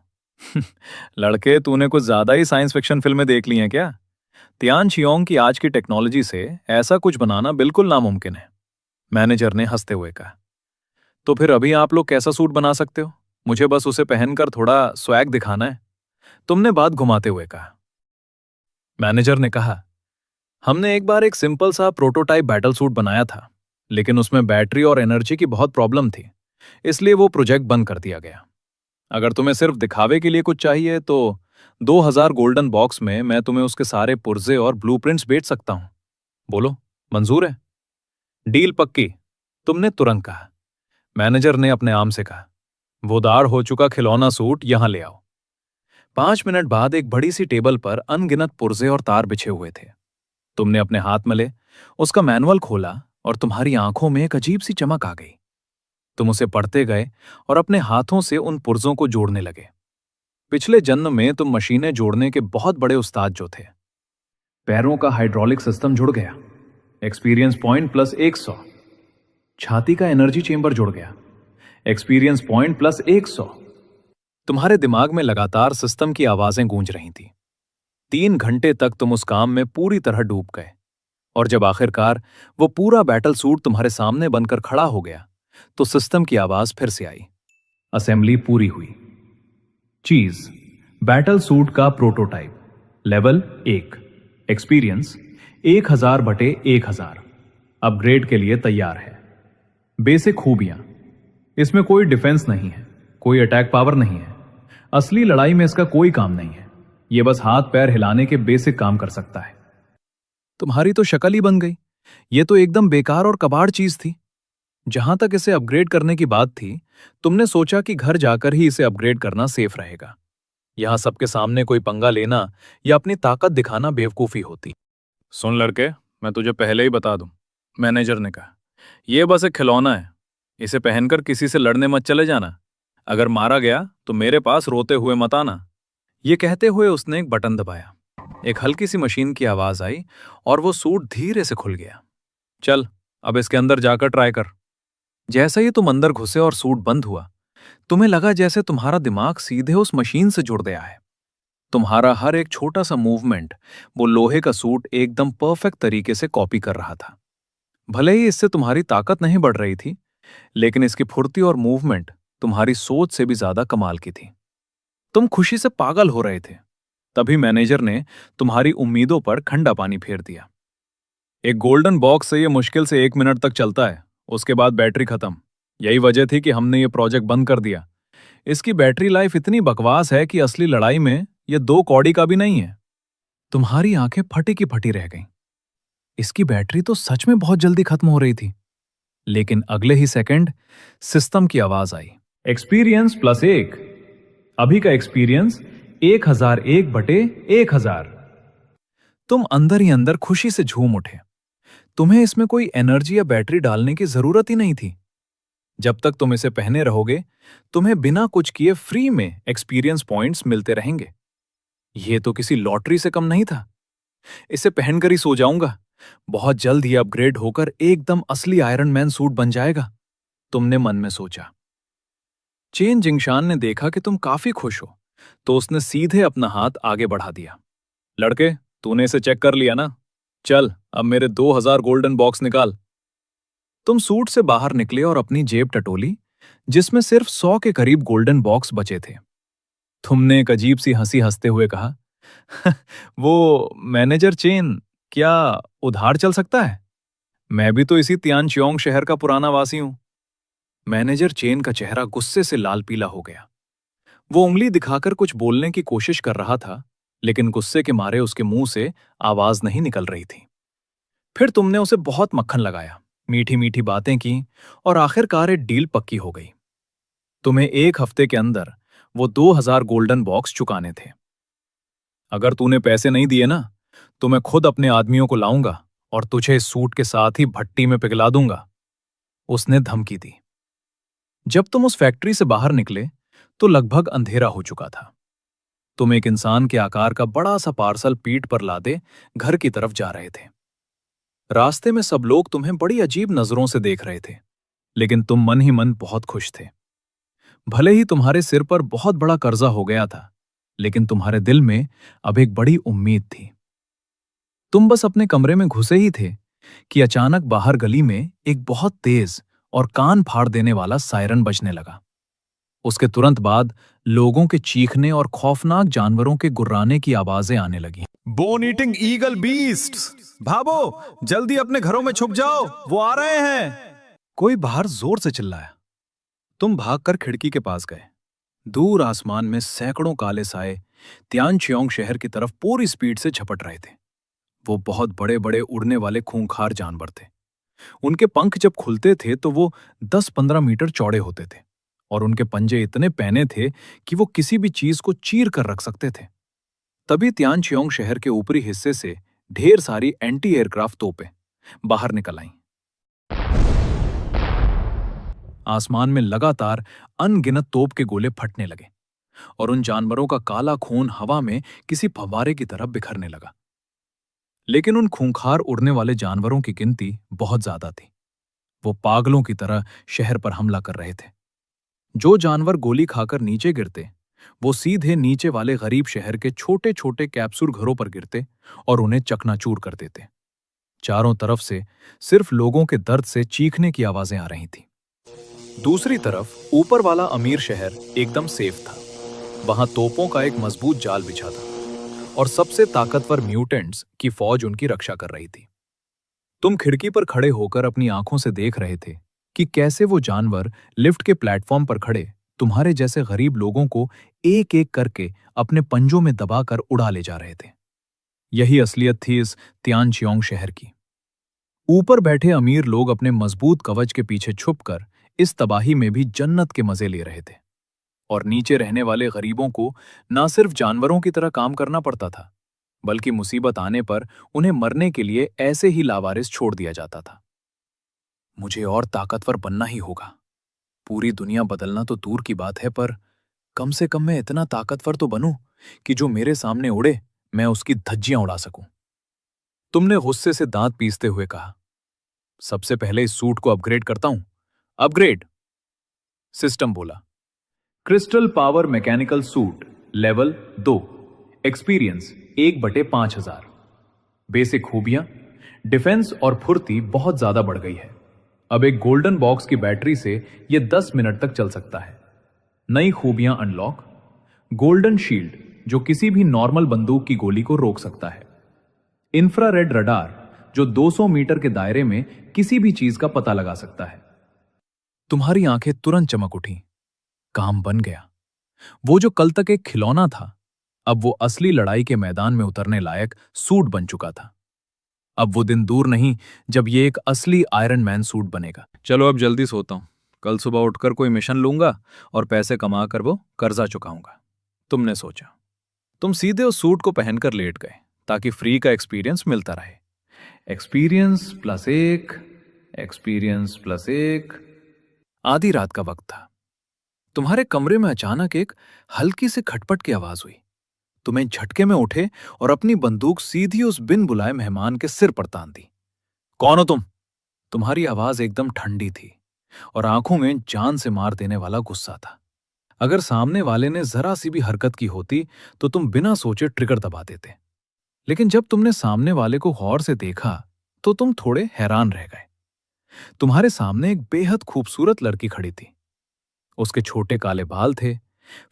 लड़के, तूने कुछ ज्यादा ही साइंस फिक्शन फिल्में देख ली हैं क्या? तियान छियोंग की आज की टेक्नोलॉजी से ऐसा कुछ बनाना बिल्कुल नामुमकिन है, मैनेजर ने हंसते हुए कहा। तो फिर अभी आप लोग कैसा सूट बना सकते हो? मुझे बस उसे पहनकर थोड़ा स्वैग दिखाना है, तुमने बात घुमाते हुए कहा। मैनेजर ने कहा, हमने एक बार एक सिंपल सा प्रोटोटाइप बैटल सूट बनाया था, लेकिन उसमें बैटरी और एनर्जी की बहुत प्रॉब्लम थी, इसलिए वो प्रोजेक्ट बंद कर दिया गया। अगर तुम्हें सिर्फ दिखावे के लिए कुछ चाहिए तो 2000 गोल्डन बॉक्स में मैं तुम्हें उसके सारे पुर्जे और ब्लूप्रिंट्स बेच सकता हूं। बोलो, मंजूर है? डील पक्की, तुमने तुरंत कहा। मैनेजर ने अपने आम से कहा, वो दार हो चुका खिलौना सूट यहां ले आओ। 5 मिनट बाद एक बड़ी सी टेबल पर अनगिनत पुर्जे और तार बिछे हुए थे। तुमने अपने हाथ में ले उसका मैनुअल खोला और तुम्हारी आंखों में एक अजीब सी चमक आ गई। तुम उसे पढ़ते गए और अपने हाथों से उन पुर्जों को जोड़ने लगे। पिछले जन्म में तुम मशीनें जोड़ने के बहुत बड़े उस्ताद जो थे। पैरों का हाइड्रोलिक सिस्टम जुड़ गया, एक्सपीरियंस पॉइंट प्लस 100। छाती का एनर्जी चेंबर जुड़ गया, एक्सपीरियंस पॉइंट प्लस 100। तुम्हारे दिमाग में लगातार सिस्टम की आवाजें गूंज रही थी। 3 घंटे तक तुम उस काम में पूरी तरह डूब गए, और जब आखिरकार वो पूरा बैटल सूट तुम्हारे सामने बनकर खड़ा हो गया तो सिस्टम की आवाज फिर से आई। असेंबली पूरी हुई। चीज, बैटल सूट का प्रोटोटाइप, लेवल 1, एक्सपीरियंस 1000/1000, अपग्रेड के लिए तैयार है। बेसिक खूबियां, इसमें कोई डिफेंस नहीं है, कोई अटैक पावर नहीं है, असली लड़ाई में इसका कोई काम नहीं है, ये बस हाथ पैर हिलाने के बेसिक काम कर सकता है। तुम्हारी तो शक्ल ही बन गई। ये तो एकदम बेकार और कबाड़ चीज थी। जहां तक इसे अपग्रेड करने की बात थी, तुमने सोचा कि घर जाकर ही इसे अपग्रेड करना सेफ रहेगा। यहां सबके सामने कोई पंगा लेना या अपनी ताकत दिखाना बेवकूफी होती। सुन लड़के, मैं तुझे पहले ही बता दूं, मैनेजर ने कहा, यह बस एक खिलौना है, इसे पहनकर किसी से लड़ने मत चले जाना। अगर मारा गया तो मेरे पास रोते हुए मत आना। ये कहते हुए उसने एक बटन दबाया। एक हल्की सी मशीन की आवाज आई और वो सूट धीरे से खुल गया। चल, अब इसके अंदर जाकर ट्राई कर। जैसा ही तुम अंदर घुसे और सूट बंद हुआ, तुम्हें लगा जैसे तुम्हारा दिमाग सीधे उस मशीन से जुड़ गया है। तुम्हारा हर एक छोटा सा मूवमेंट वो लोहे का सूट एकदम परफेक्ट तरीके से कॉपी कर रहा था। भले ही इससे तुम्हारी ताकत नहीं बढ़ रही थी, लेकिन इसकी फुर्ती और मूवमेंट तुम्हारी सोच से भी ज्यादा कमाल की थी। तुम खुशी से पागल हो रहे थे। तभी मैनेजर ने तुम्हारी उम्मीदों पर ठंडा पानी फेर दिया। एक गोल्डन बॉक्स से ये मुश्किल से 1 मिनट तक चलता है, उसके बाद बैटरी खत्म। यही वजह थी कि हमने ये प्रोजेक्ट बंद कर दिया। इसकी बैटरी लाइफ इतनी बकवास है कि असली लड़ाई में ये 2 कौड़ी का भी नहीं है। तुम्हारी आंखें फटी की फटी रह गईं। इसकी बैटरी तो सच में बहुत जल्दी खत्म हो रही थी। लेकिन अगले ही सेकंड सिस्टम की आवाज आई। एक्सपीरियंस +1। अभी का एक्सपीरियंस 1001/1000। तुम अंदर ही अंदर खुशी से झूम उठे। तुम्हें इसमें कोई एनर्जी या बैटरी डालने की जरूरत ही नहीं थी। जब तक तुम इसे पहने रहोगे, तुम्हें बिना कुछ किए फ्री में एक्सपीरियंस पॉइंट्स मिलते रहेंगे। यह तो किसी लॉटरी से कम नहीं था। इसे पहनकर ही सो जाऊंगा। बहुत जल्द ही अपग्रेड होकर एकदम असली आयरन मैन सूट बन जाएगा, तुमने मन में सोचा। चेन जिंगशान ने देखा कि तुम काफी खुश हो, तो उसने सीधे अपना हाथ आगे बढ़ा दिया। लड़के, तूने इसे चेक कर लिया ना? चल, अब मेरे 2000 गोल्डन बॉक्स निकाल। तुम सूट से बाहर निकले और अपनी जेब टटोली, जिसमें सिर्फ 100 के करीब गोल्डन बॉक्स बचे थे। तुमने एक अजीब सी हंसी हंसते हुए कहा, वो मैनेजर चेन, क्या उधार चल सकता है? मैं भी तो इसी तियानचियोंग शहर का पुराना वासी हूं। मैनेजर चेन का चेहरा गुस्से से लाल पीला हो गया। वो उंगली दिखाकर कुछ बोलने की कोशिश कर रहा था, लेकिन गुस्से के मारे उसके मुंह से आवाज नहीं निकल रही थी। फिर तुमने उसे बहुत मक्खन लगाया, मीठी मीठी बातें की और आखिरकार एक डील पक्की हो गई। तुम्हें 1 हफ्ते के अंदर वो 2000 गोल्डन बॉक्स चुकाने थे। अगर तूने पैसे नहीं दिए ना, तो मैं खुद अपने आदमियों को लाऊंगा और तुझे इस सूट के साथ ही भट्टी में पिघला दूंगा, उसने धमकी दी। जब तुम उस फैक्ट्री से बाहर निकले, तो लगभग अंधेरा हो चुका था। तुम एक इंसान के आकार का बड़ा सा पार्सल पीठ पर लादे घर की तरफ जा रहे थे। रास्ते में सब लोग तुम्हें बड़ी अजीब नजरों से देख रहे थे, लेकिन तुम मन ही मन बहुत खुश थे। भले ही तुम्हारे सिर पर बहुत बड़ा कर्जा हो गया था, लेकिन तुम्हारे दिल में अब एक बड़ी उम्मीद थी। तुम बस अपने कमरे में घुसे ही थे कि अचानक बाहर गली में एक बहुत तेज और कान फाड़ देने वाला सायरन बजने लगा। उसके तुरंत बाद लोगों के चीखने और खौफनाक जानवरों के गुर्राने की आवाजें आने लगी। बोन ईटिंग ईगल बीस्ट्स, भागो, जल्दी अपने घरों में छुप जाओ, वो आ रहे हैं। कोई बाहर जोर से चिल्लाया। तुम भागकर खिड़की के पास गए। दूर आसमान में सैकड़ों काले साए तियानचियोंग शहर की तरफ पूरी स्पीड से झपट रहे थे। वो बहुत बड़े बड़े उड़ने वाले खूंखार जानवर थे। उनके पंख जब खुलते थे तो वो 10-15 मीटर चौड़े होते थे और उनके पंजे इतने पैने थे कि वो किसी भी चीज को चीर कर रख सकते थे। तभी तियानचियोंग शहर के ऊपरी हिस्से से ढेर सारी एंटी एयरक्राफ्ट तोपें बाहर निकल आईं। आसमान में लगातार अनगिनत तोप के गोले फटने लगे और उन जानवरों का काला खून हवा में किसी फव्वारे की तरह बिखरने लगा। लेकिन उन खूंखार उड़ने वाले जानवरों की गिनती बहुत ज्यादा थी। वो पागलों की तरह शहर पर हमला कर रहे थे। जो जानवर गोली खाकर नीचे गिरते, वो सीधे नीचे वाले गरीब शहर के छोटे छोटे कैप्सूल घरों पर गिरते और उन्हें चकनाचूर कर देते। चारों तरफ से सिर्फ लोगों के दर्द से चीखने की आवाजें आ रही थीं। दूसरी तरफ ऊपर वाला अमीर शहर एकदम सेफ था। वहां तोपों का एक मजबूत जाल बिछा था और सबसे ताकतवर म्यूटेंट्स की फौज उनकी रक्षा कर रही थी। तुम खिड़की पर खड़े होकर अपनी आंखों से देख रहे थे कि कैसे वो जानवर लिफ्ट के प्लेटफॉर्म पर खड़े तुम्हारे जैसे गरीब लोगों को एक एक करके अपने पंजों में दबाकर उड़ा ले जा रहे थे। यही असलियत थी इस तियानचियोंग शहर की। ऊपर बैठे अमीर लोग अपने मजबूत कवच के पीछे छुपकर इस तबाही में भी जन्नत के मजे ले रहे थे, और नीचे रहने वाले गरीबों को ना सिर्फ जानवरों की तरह काम करना पड़ता था, बल्कि मुसीबत आने पर उन्हें मरने के लिए ऐसे ही लावारिस छोड़ दिया जाता था। मुझे और ताकतवर बनना ही होगा। पूरी दुनिया बदलना तो दूर की बात है, पर कम से कम मैं इतना ताकतवर तो बनूं कि जो मेरे सामने उड़े मैं उसकी धज्जियां उड़ा सकूं। तुमने गुस्से से दांत पीसते हुए कहा, सबसे पहले इस सूट को अपग्रेड करता हूं। अपग्रेड, सिस्टम बोला। Crystal power mechanical suit level 2, experience 1/5000। Basic खूबियां, डिफेंस और फुर्ती बहुत ज्यादा बढ़ गई है। अब एक गोल्डन बॉक्स की बैटरी से यह 10 मिनट तक चल सकता है। नई खूबियां अनलॉक, गोल्डन शील्ड जो किसी भी नॉर्मल बंदूक की गोली को रोक सकता है, इंफ्रारेड रडार जो 200 मीटर के दायरे में किसी भी चीज का पता लगा सकता है। तुम्हारी आंखें तुरंत चमक उठी। काम बन गया। वो जो कल तक एक खिलौना था, अब वो असली लड़ाई के मैदान में उतरने लायक सूट बन चुका था। अब वो दिन दूर नहीं जब ये एक असली आयरन मैन सूट बनेगा। चलो अब जल्दी सोता हूं, कल सुबह उठकर कोई मिशन लूंगा और पैसे कमा कर वो कर्जा चुकाऊंगा। तुमने सोचा। तुम सीधे उस सूट को पहनकर लेट गए ताकि फ्री का एक्सपीरियंस मिलता रहे। एक्सपीरियंस प्लस एक, एक्सपीरियंस प्लस एक। आधी रात का वक्त था। तुम्हारे कमरे में अचानक एक हल्की सी खटपट की आवाज हुई। तुम्हें झटके में उठे और अपनी बंदूक सीधी उस बिन बुलाए मेहमान के सिर पर तान दी। कौन हो तुम? तुम्हारी आवाज एकदम ठंडी थी और आंखों में जान से मार देने वाला गुस्सा था। अगर सामने वाले ने जरा सी भी हरकत की होती तो तुम बिना सोचे ट्रिगर दबा देते, लेकिन जब तुमने सामने वाले को गौर से देखा तो तुम थोड़े हैरान रह गए। तुम्हारे सामने एक बेहद खूबसूरत लड़की खड़ी थी। उसके छोटे काले बाल थे,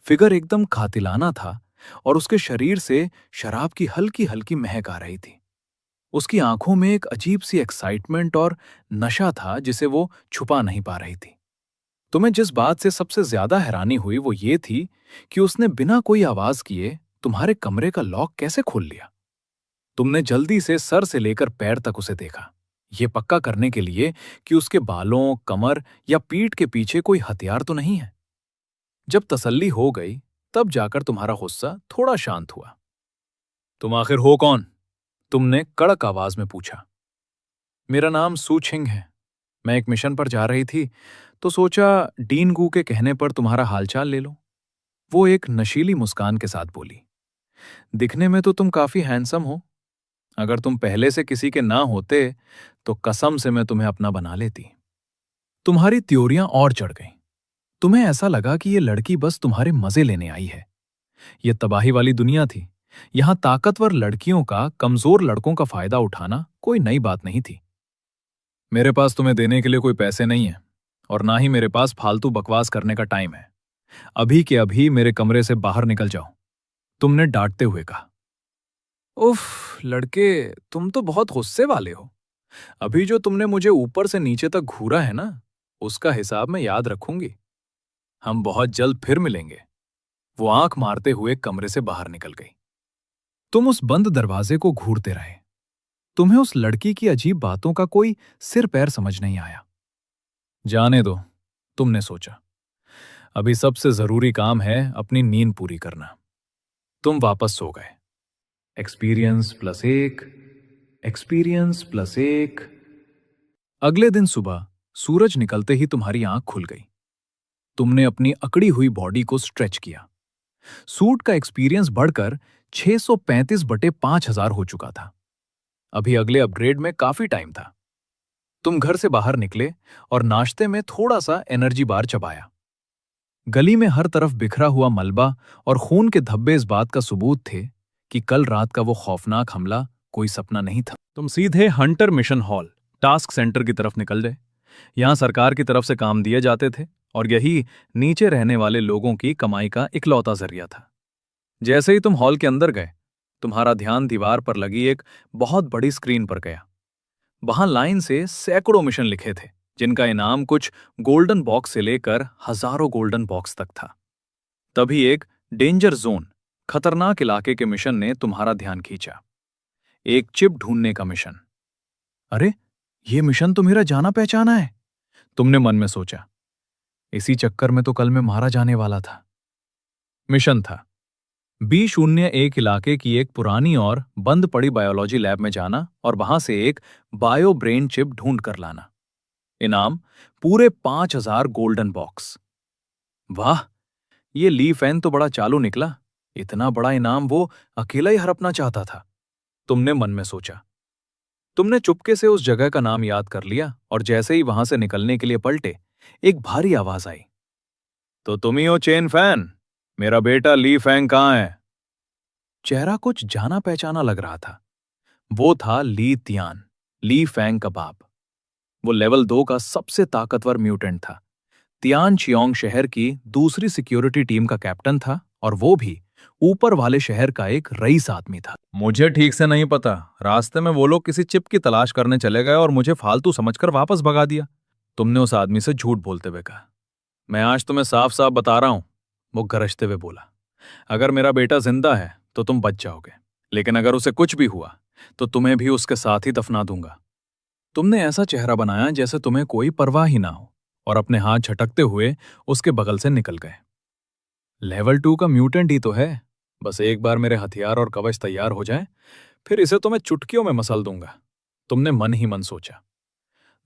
फिगर एकदम कातिलाना था और उसके शरीर से शराब की हल्की हल्की महक आ रही थी। उसकी आंखों में एक अजीब सी एक्साइटमेंट और नशा था जिसे वो छुपा नहीं पा रही थी। तुम्हें जिस बात से सबसे ज्यादा हैरानी हुई वो ये थी कि उसने बिना कोई आवाज किए तुम्हारे कमरे का लॉक कैसे खोल लिया। तुमने जल्दी से सर से लेकर पैर तक उसे देखा, ये पक्का करने के लिए कि उसके बालों, कमर या पीठ के पीछे कोई हथियार तो नहीं है। जब तसल्ली हो गई तब जाकर तुम्हारा गुस्सा थोड़ा शांत हुआ। तुम आखिर हो कौन? तुमने कड़क आवाज में पूछा। मेरा नाम सू छिंग है। मैं एक मिशन पर जा रही थी तो सोचा डीन गू के कहने पर तुम्हारा हालचाल ले लो। वो एक नशीली मुस्कान के साथ बोली। दिखने में तो तुम काफी हैंडसम हो। अगर तुम पहले से किसी के ना होते तो कसम से मैं तुम्हें अपना बना लेती। तुम्हारी त्योरियां और चढ़ गईं। तुम्हें ऐसा लगा कि ये लड़की बस तुम्हारे मजे लेने आई है। ये तबाही वाली दुनिया थी। यहां ताकतवर लड़कियों का कमजोर लड़कों का फायदा उठाना कोई नई बात नहीं थी। मेरे पास तुम्हें देने के लिए कोई पैसे नहीं है और ना ही मेरे पास फालतू बकवास करने का टाइम है। अभी के अभी मेरे कमरे से बाहर निकल जाओ, तुमने डांटते हुए कहा। उफ लड़के, तुम तो बहुत गुस्से वाले हो। अभी जो तुमने मुझे ऊपर से नीचे तक घूरा है ना, उसका हिसाब मैं याद रखूंगी। हम बहुत जल्द फिर मिलेंगे। वो आंख मारते हुए कमरे से बाहर निकल गई। तुम उस बंद दरवाजे को घूरते रहे। तुम्हें उस लड़की की अजीब बातों का कोई सिर पैर समझ नहीं आया। जाने दो, तुमने सोचा। अभी सबसे जरूरी काम है अपनी नींद पूरी करना। तुम वापस सो गए। एक्सपीरियंस प्लस एक, एक्सपीरियंस प्लस एक। अगले दिन सुबह सूरज निकलते ही तुम्हारी आंख खुल गई। तुमने अपनी अकड़ी हुई बॉडी को स्ट्रेच किया। सूट का एक्सपीरियंस बढ़कर 635/5000 हो चुका था। अभी अगले अपग्रेड में काफी टाइम था। तुम घर से बाहर निकले और नाश्ते में थोड़ा सा एनर्जी बार चबाया। गली में हर तरफ बिखरा हुआ मलबा और खून के धब्बे इस बात का सबूत थे कि कल रात का वो खौफनाक हमला कोई सपना नहीं था। तुम सीधे Hunter mission hall, task centre की तरफ निकल गए। यहां सरकार की तरफ से काम दिए जाते थे और यही नीचे रहने वाले लोगों की कमाई का इकलौता जरिया था। जैसे ही तुम हॉल के अंदर गए, तुम्हारा ध्यान दीवार पर लगी एक बहुत बड़ी स्क्रीन पर गया। वहां लाइन से सैकड़ों मिशन लिखे थे, जिनका इनाम कुछ गोल्डन बॉक्स से लेकर हजारों गोल्डन बॉक्स तक था। तभी एक डेंजर जोन, खतरनाक इलाके के मिशन ने तुम्हारा ध्यान खींचा। एक चिप ढूंढने का मिशन। अरे, ये मिशन तो मेरा जाना पहचाना है, तुमने मन में सोचा। इसी चक्कर में तो कल मैं मारा जाने वाला था। मिशन था B01 इलाके की एक पुरानी और बंद पड़ी बायोलॉजी लैब में जाना और वहां से एक बायो ब्रेन चिप ढूंढ कर लाना। इनाम पूरे 5000 गोल्डन बॉक्स। वाह, ये ली फैन तो बड़ा चालू निकला। इतना बड़ा इनाम वो अकेला ही हड़पना चाहता था, तुमने मन में सोचा। तुमने चुपके से उस जगह का नाम याद कर लिया और जैसे ही वहां से निकलने के लिए पलटे, एक भारी आवाज आई। तो तुम ही हो चेन फैन? मेरा बेटा ली फैंग कहां है? चेहरा कुछ जाना पहचाना लग रहा था। वो था ली तियान, ली फैंग का बाप। वो लेवल 2 का सबसे ताकतवर म्यूटेंट था। तियान चियोंग शहर की दूसरी सिक्योरिटी टीम का कैप्टन था और वो भी ऊपर वाले शहर का एक रईस आदमी था। मुझे ठीक से नहीं पता, रास्ते में वो लोग किसी चिप की तलाश करने चले गए और मुझे फालतू समझकर वापस भगा दिया। तुमने उस आदमी से झूठ बोलते हुए कहा। मैं आज तुम्हें साफ साफ बता रहा हूं, वो गरजते हुए बोला। अगर मेरा बेटा जिंदा है तो तुम बच जाओगे, लेकिन अगर उसे कुछ भी हुआ तो तुम्हें भी उसके साथ ही दफना दूंगा। तुमने ऐसा चेहरा बनाया जैसे तुम्हें कोई परवाह ही ना हो और अपने हाथ झटकते हुए उसके बगल से निकल गए। लेवल 2 का म्यूटेंट ही तो है, बस एक बार मेरे हथियार और कवच तैयार हो जाए, फिर इसे तो मैं चुटकियों में मसल दूंगा, तुमने मन ही मन सोचा।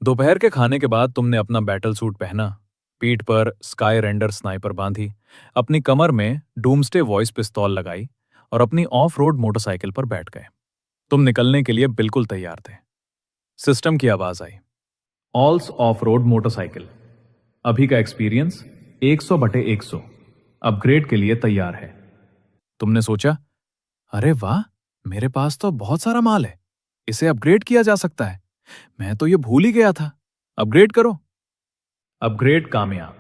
दोपहर के खाने के बाद तुमने अपना बैटल सूट पहना, पीठ पर स्काई रेंडर स्नाइपर बांधी, अपनी कमर में डूम्सडे वॉइस पिस्तौल लगाई और अपनी ऑफ रोड मोटरसाइकिल पर बैठ गए। तुम निकलने के लिए बिल्कुल तैयार थे। सिस्टम की आवाज आई, ऑल्स ऑफ रोड मोटरसाइकिल, अभी का एक्सपीरियंस 100/100, अपग्रेड के लिए तैयार है। तुमने सोचा, अरे वाह, मेरे पास तो बहुत सारा माल है, इसे अपग्रेड किया जा सकता है, मैं तो ये भूल ही गया था। अपग्रेड करो। अपग्रेड कामयाब।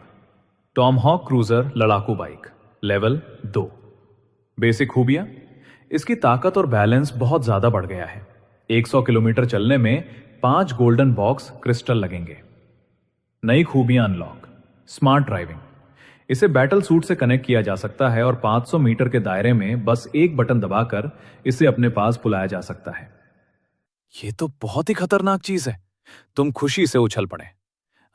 टॉमहॉक क्रूजर लड़ाकू बाइक, लेवल 2। बेसिक खूबियां, इसकी ताकत और बैलेंस बहुत ज्यादा बढ़ गया है। 100 किलोमीटर चलने में 5 गोल्डन बॉक्स क्रिस्टल लगेंगे। नई खूबियां अनलॉक, स्मार्ट ड्राइविंग, इसे बैटल सूट से कनेक्ट किया जा सकता है और 500 मीटर के दायरे में बस एक बटन दबाकर इसे अपने पास बुलाया जा सकता है। ये तो बहुत ही खतरनाक चीज है। तुम खुशी से उछल पड़े।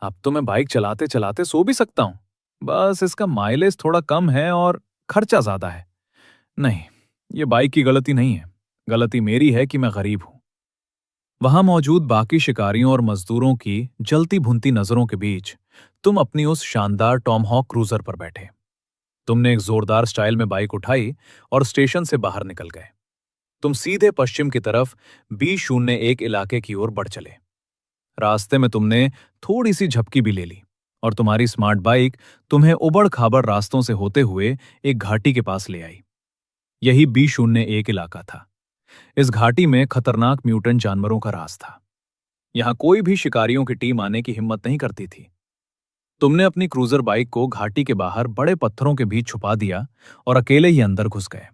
अब तो मैं बाइक चलाते चलाते सो भी सकता हूं, बस इसका माइलेज थोड़ा कम है और खर्चा ज्यादा है। नहीं, ये बाइक की गलती नहीं है, गलती मेरी है कि मैं गरीब हूं। वहां मौजूद बाकी शिकारियों और मजदूरों की जलती भुनती नजरों के बीच तुम अपनी उस शानदार टॉमहॉक क्रूजर पर बैठे। तुमने एक जोरदार स्टाइल में बाइक उठाई और स्टेशन से बाहर निकल गए। तुम सीधे पश्चिम की तरफ B01 इलाके की ओर बढ़ चले। रास्ते में तुमने थोड़ी सी झपकी भी ले ली और तुम्हारी स्मार्ट बाइक तुम्हें उबड़ खाबड़ रास्तों से होते हुए एक घाटी के पास ले आई। यही B01 इलाका था। इस घाटी में खतरनाक म्यूटेंट जानवरों का राज था। यहां कोई भी शिकारियों की टीम आने की हिम्मत नहीं करती थी। तुमने अपनी क्रूजर बाइक को घाटी के बाहर बड़े पत्थरों के बीच छुपा दिया और अकेले ही अंदर घुस गए,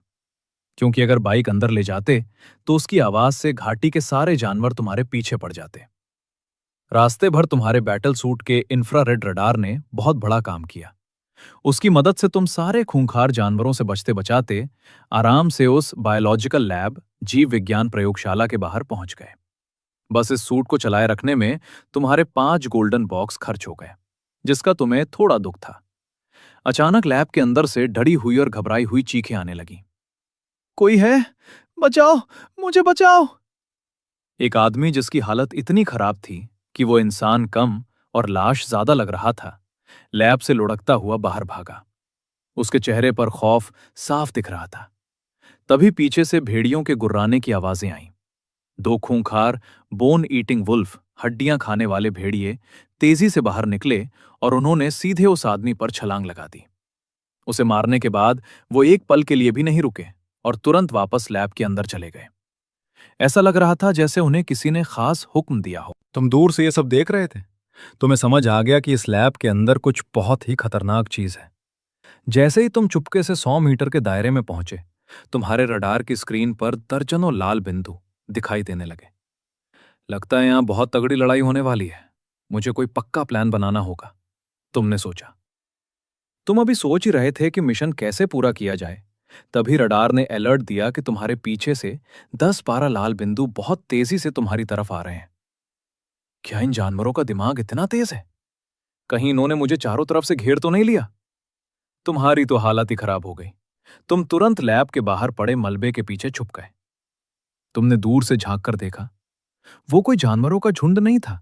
क्योंकि अगर बाइक अंदर ले जाते तो उसकी आवाज से घाटी के सारे जानवर तुम्हारे पीछे पड़ जाते। रास्ते भर तुम्हारे बैटल सूट के इंफ्रारेड रडार ने बहुत बड़ा काम किया। उसकी मदद से तुम सारे खूंखार जानवरों से बचते बचाते आराम से उस बायोलॉजिकल लैब, जीव विज्ञान प्रयोगशाला के बाहर पहुंच गए। बस इस सूट को चलाए रखने में तुम्हारे 5 गोल्डन बॉक्स खर्च हो गए, जिसका तुम्हें थोड़ा दुख था। अचानक लैब के अंदर से डरी हुई और घबराई हुई चीखें आने लगीं। कोई है? बचाओ, मुझे बचाओ। एक आदमी जिसकी हालत इतनी खराब थी कि वो इंसान कम और लाश ज्यादा लग रहा था, लैब से लुढ़कता हुआ बाहर भागा। उसके चेहरे पर खौफ साफ दिख रहा था। तभी पीछे से भेड़ियों के गुर्राने की आवाजें आईं। 2 खूंखार बोन ईटिंग वुल्फ, हड्डियां खाने वाले भेड़िए तेजी से बाहर निकले और उन्होंने सीधे उस आदमी पर छलांग लगा दी। उसे मारने के बाद वो एक पल के लिए भी नहीं रुके और तुरंत वापस लैब के अंदर चले गए। ऐसा लग रहा था जैसे उन्हें किसी ने खास हुक्म दिया हो। तुम दूर से ये सब देख रहे थे? तुम्हें समझ आ गया कि इस लैब के अंदर कुछ बहुत ही खतरनाक चीज है। जैसे ही तुम चुपके से 100 मीटर के दायरे में पहुंचे, तुम्हारे रडार की स्क्रीन पर दर्जनों लाल बिंदु दिखाई देने लगे। लगता है यहां बहुत तगड़ी लड़ाई होने वाली है, मुझे कोई पक्का प्लान बनाना होगा, तुमने सोचा। तुम अभी सोच ही रहे थे कि मिशन कैसे पूरा किया जाए, तभी रडार ने अलर्ट दिया कि तुम्हारे पीछे से 10-12 लाल बिंदु बहुत तेजी से तुम्हारी तरफ आ रहे हैं। क्या इन जानवरों का दिमाग इतना तेज है? कहीं इन्होंने मुझे चारों तरफ से घेर तो नहीं लिया? तुम्हारी तो हालत ही खराब हो गई। तुम तुरंत लैब के बाहर पड़े मलबे के पीछे छुप गए। तुमने दूर से झांक कर देखा, वो कोई जानवरों का झुंड नहीं था,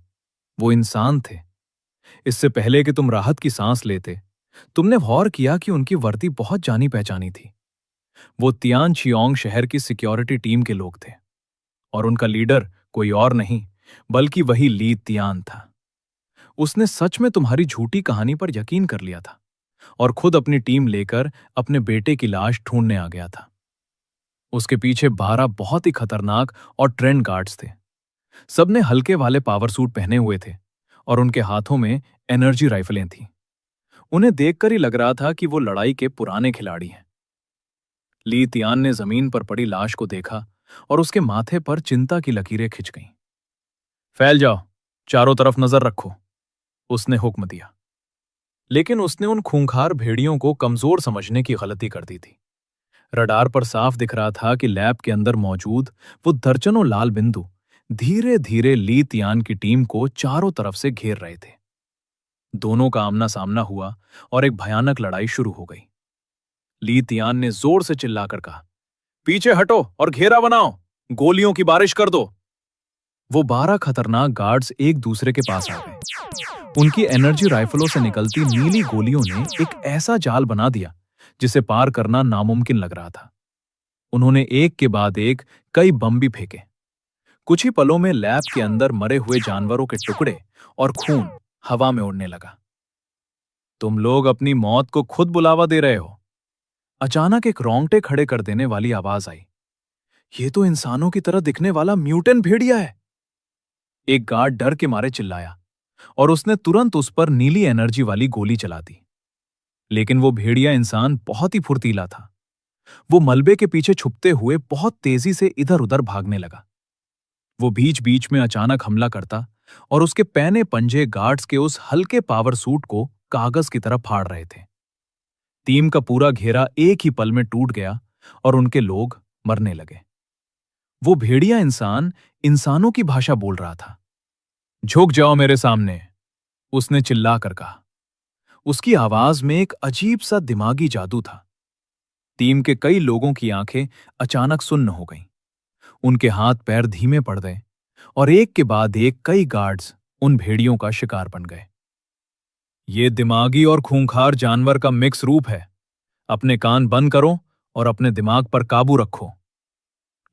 वो इंसान थे। इससे पहले कि तुम राहत की सांस लेते, तुमने गौर किया कि उनकी वर्दी बहुत जानी पहचानी थी। वो तियान चियोंग शहर की सिक्योरिटी टीम के लोग थे और उनका लीडर कोई और नहीं बल्कि वही ली तियान था। उसने सच में तुम्हारी झूठी कहानी पर यकीन कर लिया था और खुद अपनी टीम लेकर अपने बेटे की लाश ढूंढने आ गया था। उसके पीछे 12 बहुत ही खतरनाक और ट्रेंड गार्ड्स थे। सबने हल्के वाले पावर सूट पहने हुए थे और उनके हाथों में एनर्जी राइफलें थीं। उन्हें देखकर ही लग रहा था कि वो लड़ाई के पुराने खिलाड़ी हैं। ली तियान ने जमीन पर पड़ी लाश को देखा और उसके माथे पर चिंता की लकीरें खिंच गईं। फैल जाओ, चारों तरफ नजर रखो, उसने हुक्म दिया। लेकिन उसने उन खूंखार भेड़ियों को कमजोर समझने की गलती कर दी थी। रडार पर साफ दिख रहा था कि लैब के अंदर मौजूद वो दर्जनों लाल बिंदु धीरे धीरे ली तियान की टीम को चारों तरफ से घेर रहे थे। दोनों का आमना सामना हुआ और एक भयानक लड़ाई शुरू हो गई। ली तियान ने जोर से चिल्लाकर कहा, पीछे हटो और घेरा बनाओ, गोलियों की बारिश कर दो। वो 12 खतरनाक गार्ड्स एक दूसरे के पास आ गए। उनकी एनर्जी राइफलों से निकलती नीली गोलियों ने एक ऐसा जाल बना दिया जिसे पार करना नामुमकिन लग रहा था। उन्होंने एक के बाद एक कई बम भी फेंके। कुछ ही पलों में लैब के अंदर मरे हुए जानवरों के टुकड़े और खून हवा में उड़ने लगा। तुम लोग अपनी मौत को खुद बुलावा दे रहे हो। अचानक एक रोंगटे खड़े कर देने वाली आवाज आई। ये तो इंसानों की तरह दिखने वाला म्यूटेंट भेड़िया है। एक गार्ड डर के मारे चिल्लाया और उसने तुरंत उस पर नीली एनर्जी वाली गोली चला दी। लेकिन वो भेड़िया इंसान बहुत ही फुर्तीला था। वो मलबे के पीछे छुपते हुए बहुत तेजी से इधर उधर भागने लगा। वो बीच बीच में अचानक हमला करता और उसके पैने पंजे गार्ड्स के उस हल्के पावर सूट को कागज की तरह फाड़ रहे थे। टीम का पूरा घेरा एक ही पल में टूट गया और उनके लोग मरने लगे। वो भेड़िया इंसान इंसानों की भाषा बोल रहा था। झुक जाओ मेरे सामने, उसने चिल्लाकर कहा। उसकी आवाज में एक अजीब सा दिमागी जादू था। टीम के कई लोगों की आंखें अचानक सुन्न हो गईं। उनके हाथ पैर धीमे पड़ गए और एक के बाद एक कई गार्ड्स उन भेड़ियों का शिकार बन गए। ये दिमागी और खूंखार जानवर का मिक्स रूप है। अपने कान बंद करो और अपने दिमाग पर काबू रखो,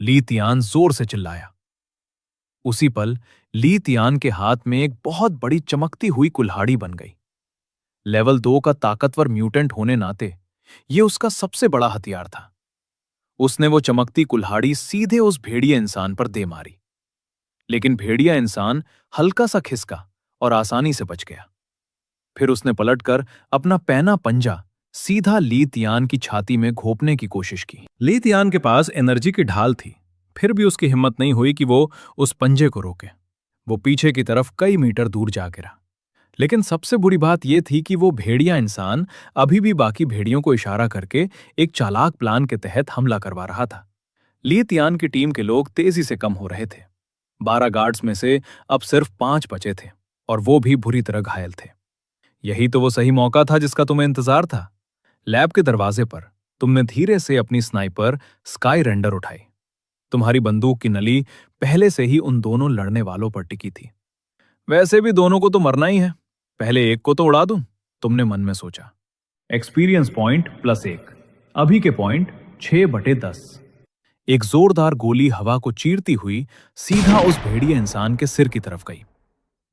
ली तियान जोर से चिल्लाया। उसी पल ली तियान के हाथ में एक बहुत बड़ी चमकती हुई कुल्हाड़ी बन गई। लेवल 2 का ताकतवर म्यूटेंट होने नाते ये उसका सबसे बड़ा हथियार था। उसने वो चमकती कुल्हाड़ी सीधे उस भेड़िया इंसान पर दे मारी। लेकिन भेड़िया इंसान हल्का सा खिसका और आसानी से बच गया। फिर उसने पलटकर अपना पैना पंजा सीधा ली तियान की छाती में घोंपने की कोशिश की। ली तियान के पास एनर्जी की ढाल थी, फिर भी उसकी हिम्मत नहीं हुई कि वो उस पंजे को रोके। वो पीछे की तरफ कई मीटर दूर जा गिरा। लेकिन सबसे बुरी बात यह थी कि वो भेड़िया इंसान अभी भी बाकी भेड़ियों को इशारा करके एक चालाक प्लान के तहत हमला करवा रहा था। ली तियान की टीम के लोग तेजी से कम हो रहे थे। 12 गार्ड्स में से अब सिर्फ 5 बचे थे और वो भी बुरी तरह घायल थे। यही तो वो सही मौका था जिसका तुम्हें इंतजार था। लैब के दरवाजे पर तुमने धीरे से अपनी स्नाइपर स्काई रेंडर उठाई। तुम्हारी बंदूक की नली पहले से ही उन दोनों लड़ने वालों पर टिकी थी। वैसे भी दोनों को तो मरना ही है, पहले एक को तो उड़ा दूं, तुमने मन में सोचा। एक्सपीरियंस पॉइंट +1, अभी के पॉइंट 6/10। एक जोरदार गोली हवा को चीरती हुई सीधा उस भेड़िया इंसान के सिर की तरफ गई।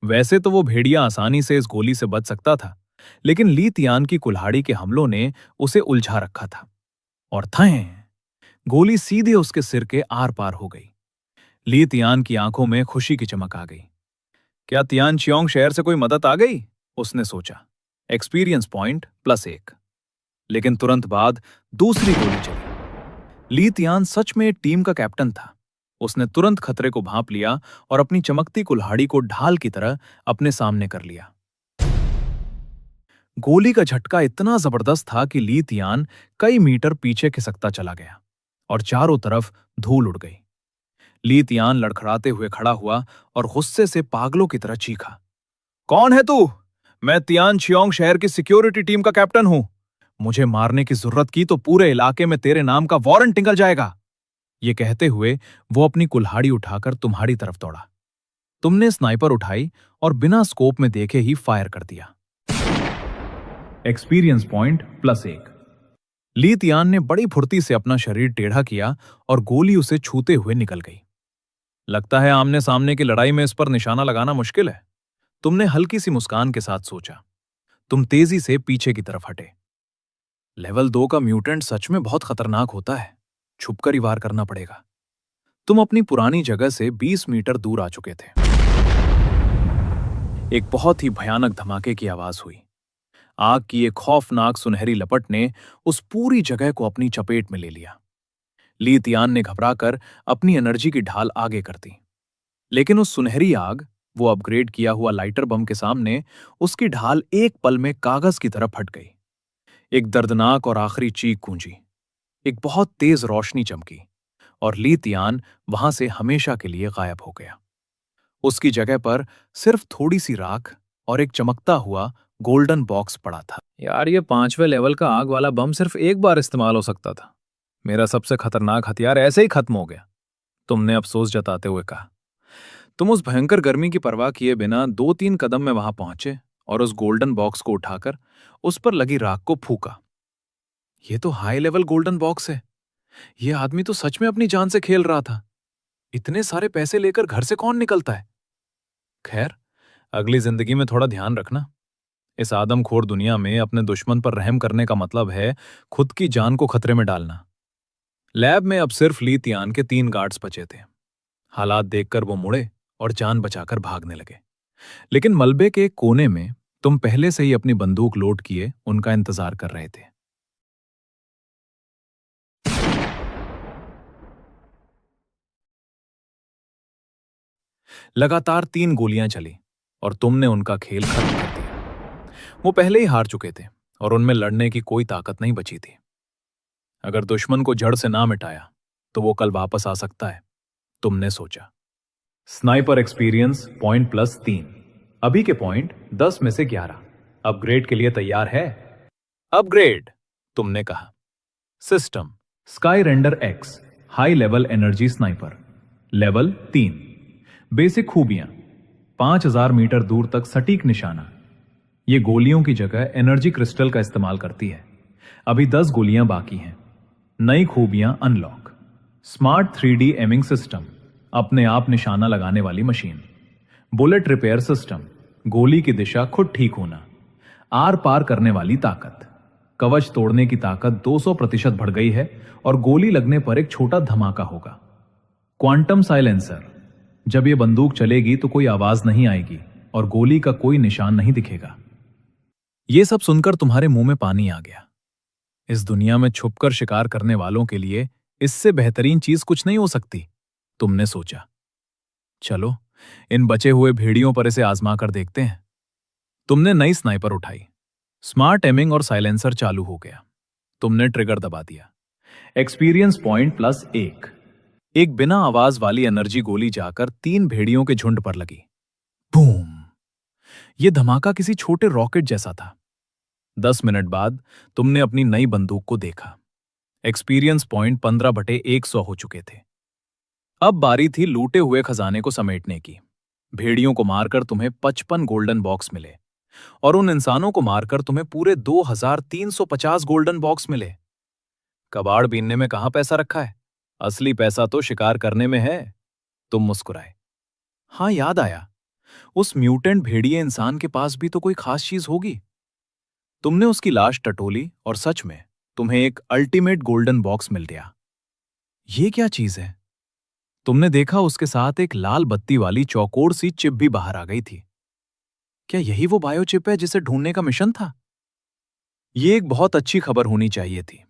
वैसे तो वो भेड़िया आसानी से इस गोली से बच सकता था, लेकिन ली तियान की कुल्हाड़ी के हमलों ने उसे उलझा रखा था और थैं, गोली सीधे उसके सिर के आर पार हो गई। ली तियान की आंखों में खुशी की चमक आ गई। क्या तियान चियोंग शहर से कोई मदद आ गई, उसने सोचा। Experience point +1। लेकिन तुरंत बाद दूसरी गोली चली। ली तियान सच में टीम का कैप्टन था। उसने तुरंत खतरे को भांप लिया और अपनी चमकती कुल्हाड़ी को ढाल की तरह अपने सामने कर लिया। गोली का झटका इतना जबरदस्त था कि ली तियान कई मीटर पीछे खिसकता चला गया और चारों तरफ धूल उड़ गई। ली तियान लड़खड़ाते हुए खड़ा हुआ और गुस्से से पागलों की तरह चीखा, कौन है तू? मैं तियान चियोंग शहर की सिक्योरिटी टीम का कैप्टन हूं। मुझे मारने की जरूरत की तो पूरे इलाके में तेरे नाम का वारंट निकल जाएगा। ये कहते हुए वो अपनी कुल्हाड़ी उठाकर तुम्हारी तरफ दौड़ा। तुमने स्नाइपर उठाई और बिना स्कोप में देखे ही फायर कर दिया। Experience point +1। ली तियान ने बड़ी फुर्ती से अपना शरीर टेढ़ा किया और गोली उसे छूते हुए निकल गई। लगता है आमने सामने की लड़ाई में इस पर निशाना लगाना मुश्किल है, तुमने हल्की सी मुस्कान के साथ सोचा। तुम तेजी से पीछे की तरफ हटे। लेवल 2 का म्यूटेंट सच में बहुत खतरनाक होता है, छुपकर ही वार करना पड़ेगा। तुम अपनी पुरानी जगह से 20 मीटर दूर आ चुके थे। एक बहुत ही भयानक धमाके की आवाज हुई। आग की एक खौफनाक सुनहरी लपट ने उस पूरी जगह को अपनी चपेट में ले लिया। ली तियान ने घबराकर अपनी एनर्जी की ढाल आगे कर दी, लेकिन उस सुनहरी आग, वो अपग्रेड किया हुआ लाइटर बम के सामने, उसकी ढाल एक पल में कागज की तरह फट गई। एक दर्दनाक और आखिरी चीख गूंजी, एक बहुत तेज रोशनी चमकी और ली तियान वहां से हमेशा के लिए गायब हो गया। उसकी जगह पर सिर्फ थोड़ी सी राख और एक चमकता हुआ गोल्डन बॉक्स पड़ा था। यार, ये 5वें लेवल का आग वाला बम सिर्फ एक बार इस्तेमाल हो सकता था। मेरा सबसे खतरनाक हथियार ऐसे ही खत्म हो गया, तुमने अफसोस जताते हुए कहा। तुम उस भयंकर गर्मी की परवाह किए बिना 2-3 कदम में वहां पहुंचे और उस गोल्डन बॉक्स को उठाकर उस पर लगी राख को फूका। यह तो हाई लेवल गोल्डन बॉक्स है। यह आदमी तो सच में अपनी जान से खेल रहा था। इतने सारे पैसे लेकर घर से कौन निकलता है? खैर, अगली जिंदगी में थोड़ा ध्यान रखना। इस आदमखोर दुनिया में अपने दुश्मन पर रहम करने का मतलब है खुद की जान को खतरे में डालना। लैब में अब सिर्फ ली तियान के 3 गार्ड्स बचे थे। हालात देखकर वो मुड़े और जान बचाकर भागने लगे, लेकिन मलबे के एक कोने में तुम पहले से ही अपनी बंदूक लोड किए उनका इंतजार कर रहे थे। लगातार 3 गोलियां चली और तुमने उनका खेल खत्म कर दिया। वो पहले ही हार चुके थे और उनमें लड़ने की कोई ताकत नहीं बची थी। अगर दुश्मन को जड़ से ना मिटाया तो वो कल वापस आ सकता है, तुमने सोचा। Sniper experience point +3। अभी के पॉइंट 10 में से 11। अपग्रेड के लिए तैयार है? अपग्रेड, तुमने कहा। System sky render x, high level energy sniper, level 3। Basic खूबियां: 5000 मीटर दूर तक सटीक निशाना। ये गोलियों की जगह एनर्जी क्रिस्टल का इस्तेमाल करती है। अभी 10 गोलियां बाकी हैं। नई खूबियां unlock: smart 3D aiming system, अपने आप निशाना लगाने वाली मशीन। बुलेट रिपेयर सिस्टम, गोली की दिशा खुद ठीक होना। आर पार करने वाली ताकत, कवच तोड़ने की ताकत 200% बढ़ गई है और गोली लगने पर एक छोटा धमाका होगा। क्वांटम साइलेंसर, जब यह बंदूक चलेगी तो कोई आवाज नहीं आएगी और गोली का कोई निशान नहीं दिखेगा। यह सब सुनकर तुम्हारे मुंह में पानी आ गया। इस दुनिया में छुपकर शिकार करने वालों के लिए इससे बेहतरीन चीज कुछ नहीं हो सकती, तुमने सोचा। चलो, इन बचे हुए भेड़ियों पर इसे आजमा कर देखते हैं। तुमने नई स्नाइपर उठाई। स्मार्ट एमिंग और साइलेंसर चालू हो गया। तुमने ट्रिगर दबा दिया। Experience point +1। एक बिना आवाज वाली एनर्जी गोली जाकर 3 भेड़ियों के झुंड पर लगी। बूम! यह धमाका किसी छोटे रॉकेट जैसा था। 10 मिनट बाद तुमने अपनी नई बंदूक को देखा। एक्सपीरियंस पॉइंट 15/100 हो चुके थे। अब बारी थी लूटे हुए खजाने को समेटने की। भेड़ियों को मारकर तुम्हें 55 गोल्डन बॉक्स मिले और उन इंसानों को मारकर तुम्हें पूरे 2350 गोल्डन बॉक्स मिले। कबाड़ बीनने में कहां पैसा रखा है? असली पैसा तो शिकार करने में है। तुम मुस्कुराए। हां, याद आया, उस म्यूटेंट भेड़िए इंसान के पास भी तो कोई खास चीज होगी। तुमने उसकी लाश टटोली और सच में तुम्हें एक अल्टीमेट गोल्डन बॉक्स मिल गया। ये क्या चीज है? तुमने देखा उसके साथ एक लाल बत्ती वाली चौकोर सी चिप भी बाहर आ गई थी। क्या यही वो बायोचिप है जिसे ढूंढने का मिशन था? ये एक बहुत अच्छी खबर होनी चाहिए थी,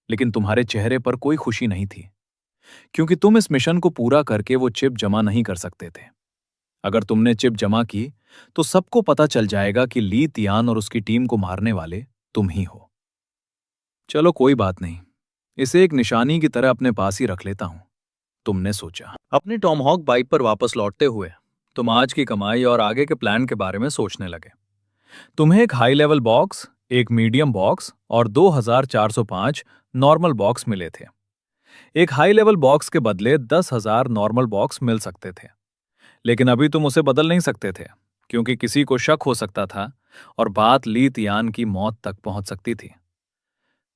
लेकिन तुम्हारे चेहरे पर कोई खुशी नहीं थी, क्योंकि तुम इस मिशन को पूरा करके वो चिप जमा नहीं कर सकते थे। अगर तुमने चिप जमा की तो सबको पता चल जाएगा कि ली तियान और उसकी टीम को मारने वाले तुम ही हो। चलो, कोई बात नहीं, इसे एक निशानी की तरह अपने पास ही रख लेता हूं, तुमने सोचा। अपनी टॉमहॉक बाइक पर वापस लौटते हुए तुम आज की कमाई और आगे के प्लान के बारे में सोचने लगे। तुम्हें एक हाई लेवल बॉक्स, एक मीडियम बॉक्स और 2405 नॉर्मल बॉक्स मिले थे। एक हाई लेवल बॉक्स के बदले 10,000 नॉर्मल बॉक्स मिल सकते थे, लेकिन अभी तुम उसे बदल नहीं सकते थे, क्योंकि किसी को शक हो सकता था और बात ली तियान की मौत तक पहुंच सकती थी।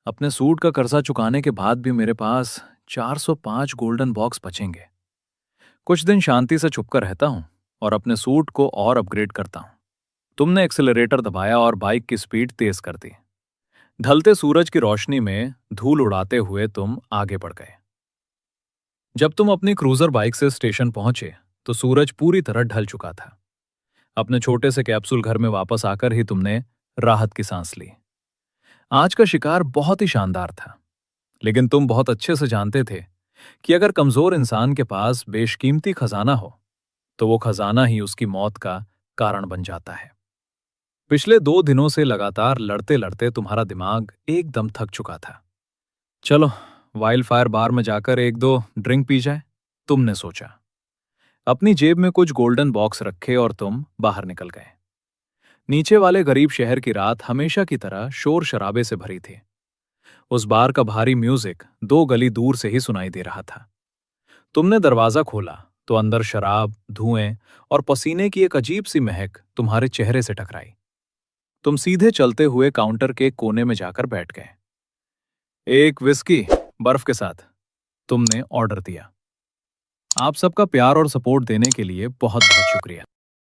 अपने सूट का कर्जा चुकाने के बाद भी मेरे पास 405 गोल्डन बॉक्स बचेंगे। कुछ दिन शांति से चुपकर रहता हूं और अपने सूट को और अपग्रेड करता हूं। तुमने एक्सेलरेटर दबाया और बाइक की स्पीड तेज कर दी। ढलते सूरज की रोशनी में धूल उड़ाते हुए तुम आगे बढ़ गए। जब तुम अपनी क्रूजर बाइक से स्टेशन पहुंचे तो सूरज पूरी तरह ढल चुका था। अपने छोटे से कैप्सूल घर में वापस आकर ही तुमने राहत की सांस ली। आज का शिकार बहुत ही शानदार था, लेकिन तुम बहुत अच्छे से जानते थे कि अगर कमजोर इंसान के पास बेशकीमती खजाना हो तो वो खजाना ही उसकी मौत का कारण बन जाता है। पिछले 2 दिनों से लगातार लड़ते लड़ते तुम्हारा दिमाग एकदम थक चुका था। चलो वाइल्ड फायर बार में जाकर 1-2 ड्रिंक पी जाए, तुमने सोचा। अपनी जेब में कुछ गोल्डन बॉक्स रखे और तुम बाहर निकल गए। नीचे वाले गरीब शहर की रात हमेशा की तरह शोर शराबे से भरी थी। उस बार का भारी म्यूजिक 2 गली दूर से ही सुनाई दे रहा था। तुमने दरवाजा खोला तो अंदर शराब, धुएं और पसीने की एक अजीब सी महक तुम्हारे चेहरे से टकराई। तुम सीधे चलते हुए काउंटर के एक कोने में जाकर बैठ गए। एक विस्की बर्फ के साथ, तुमने ऑर्डर दिया। आप सबका प्यार और सपोर्ट देने के लिए बहुत बहुत शुक्रिया।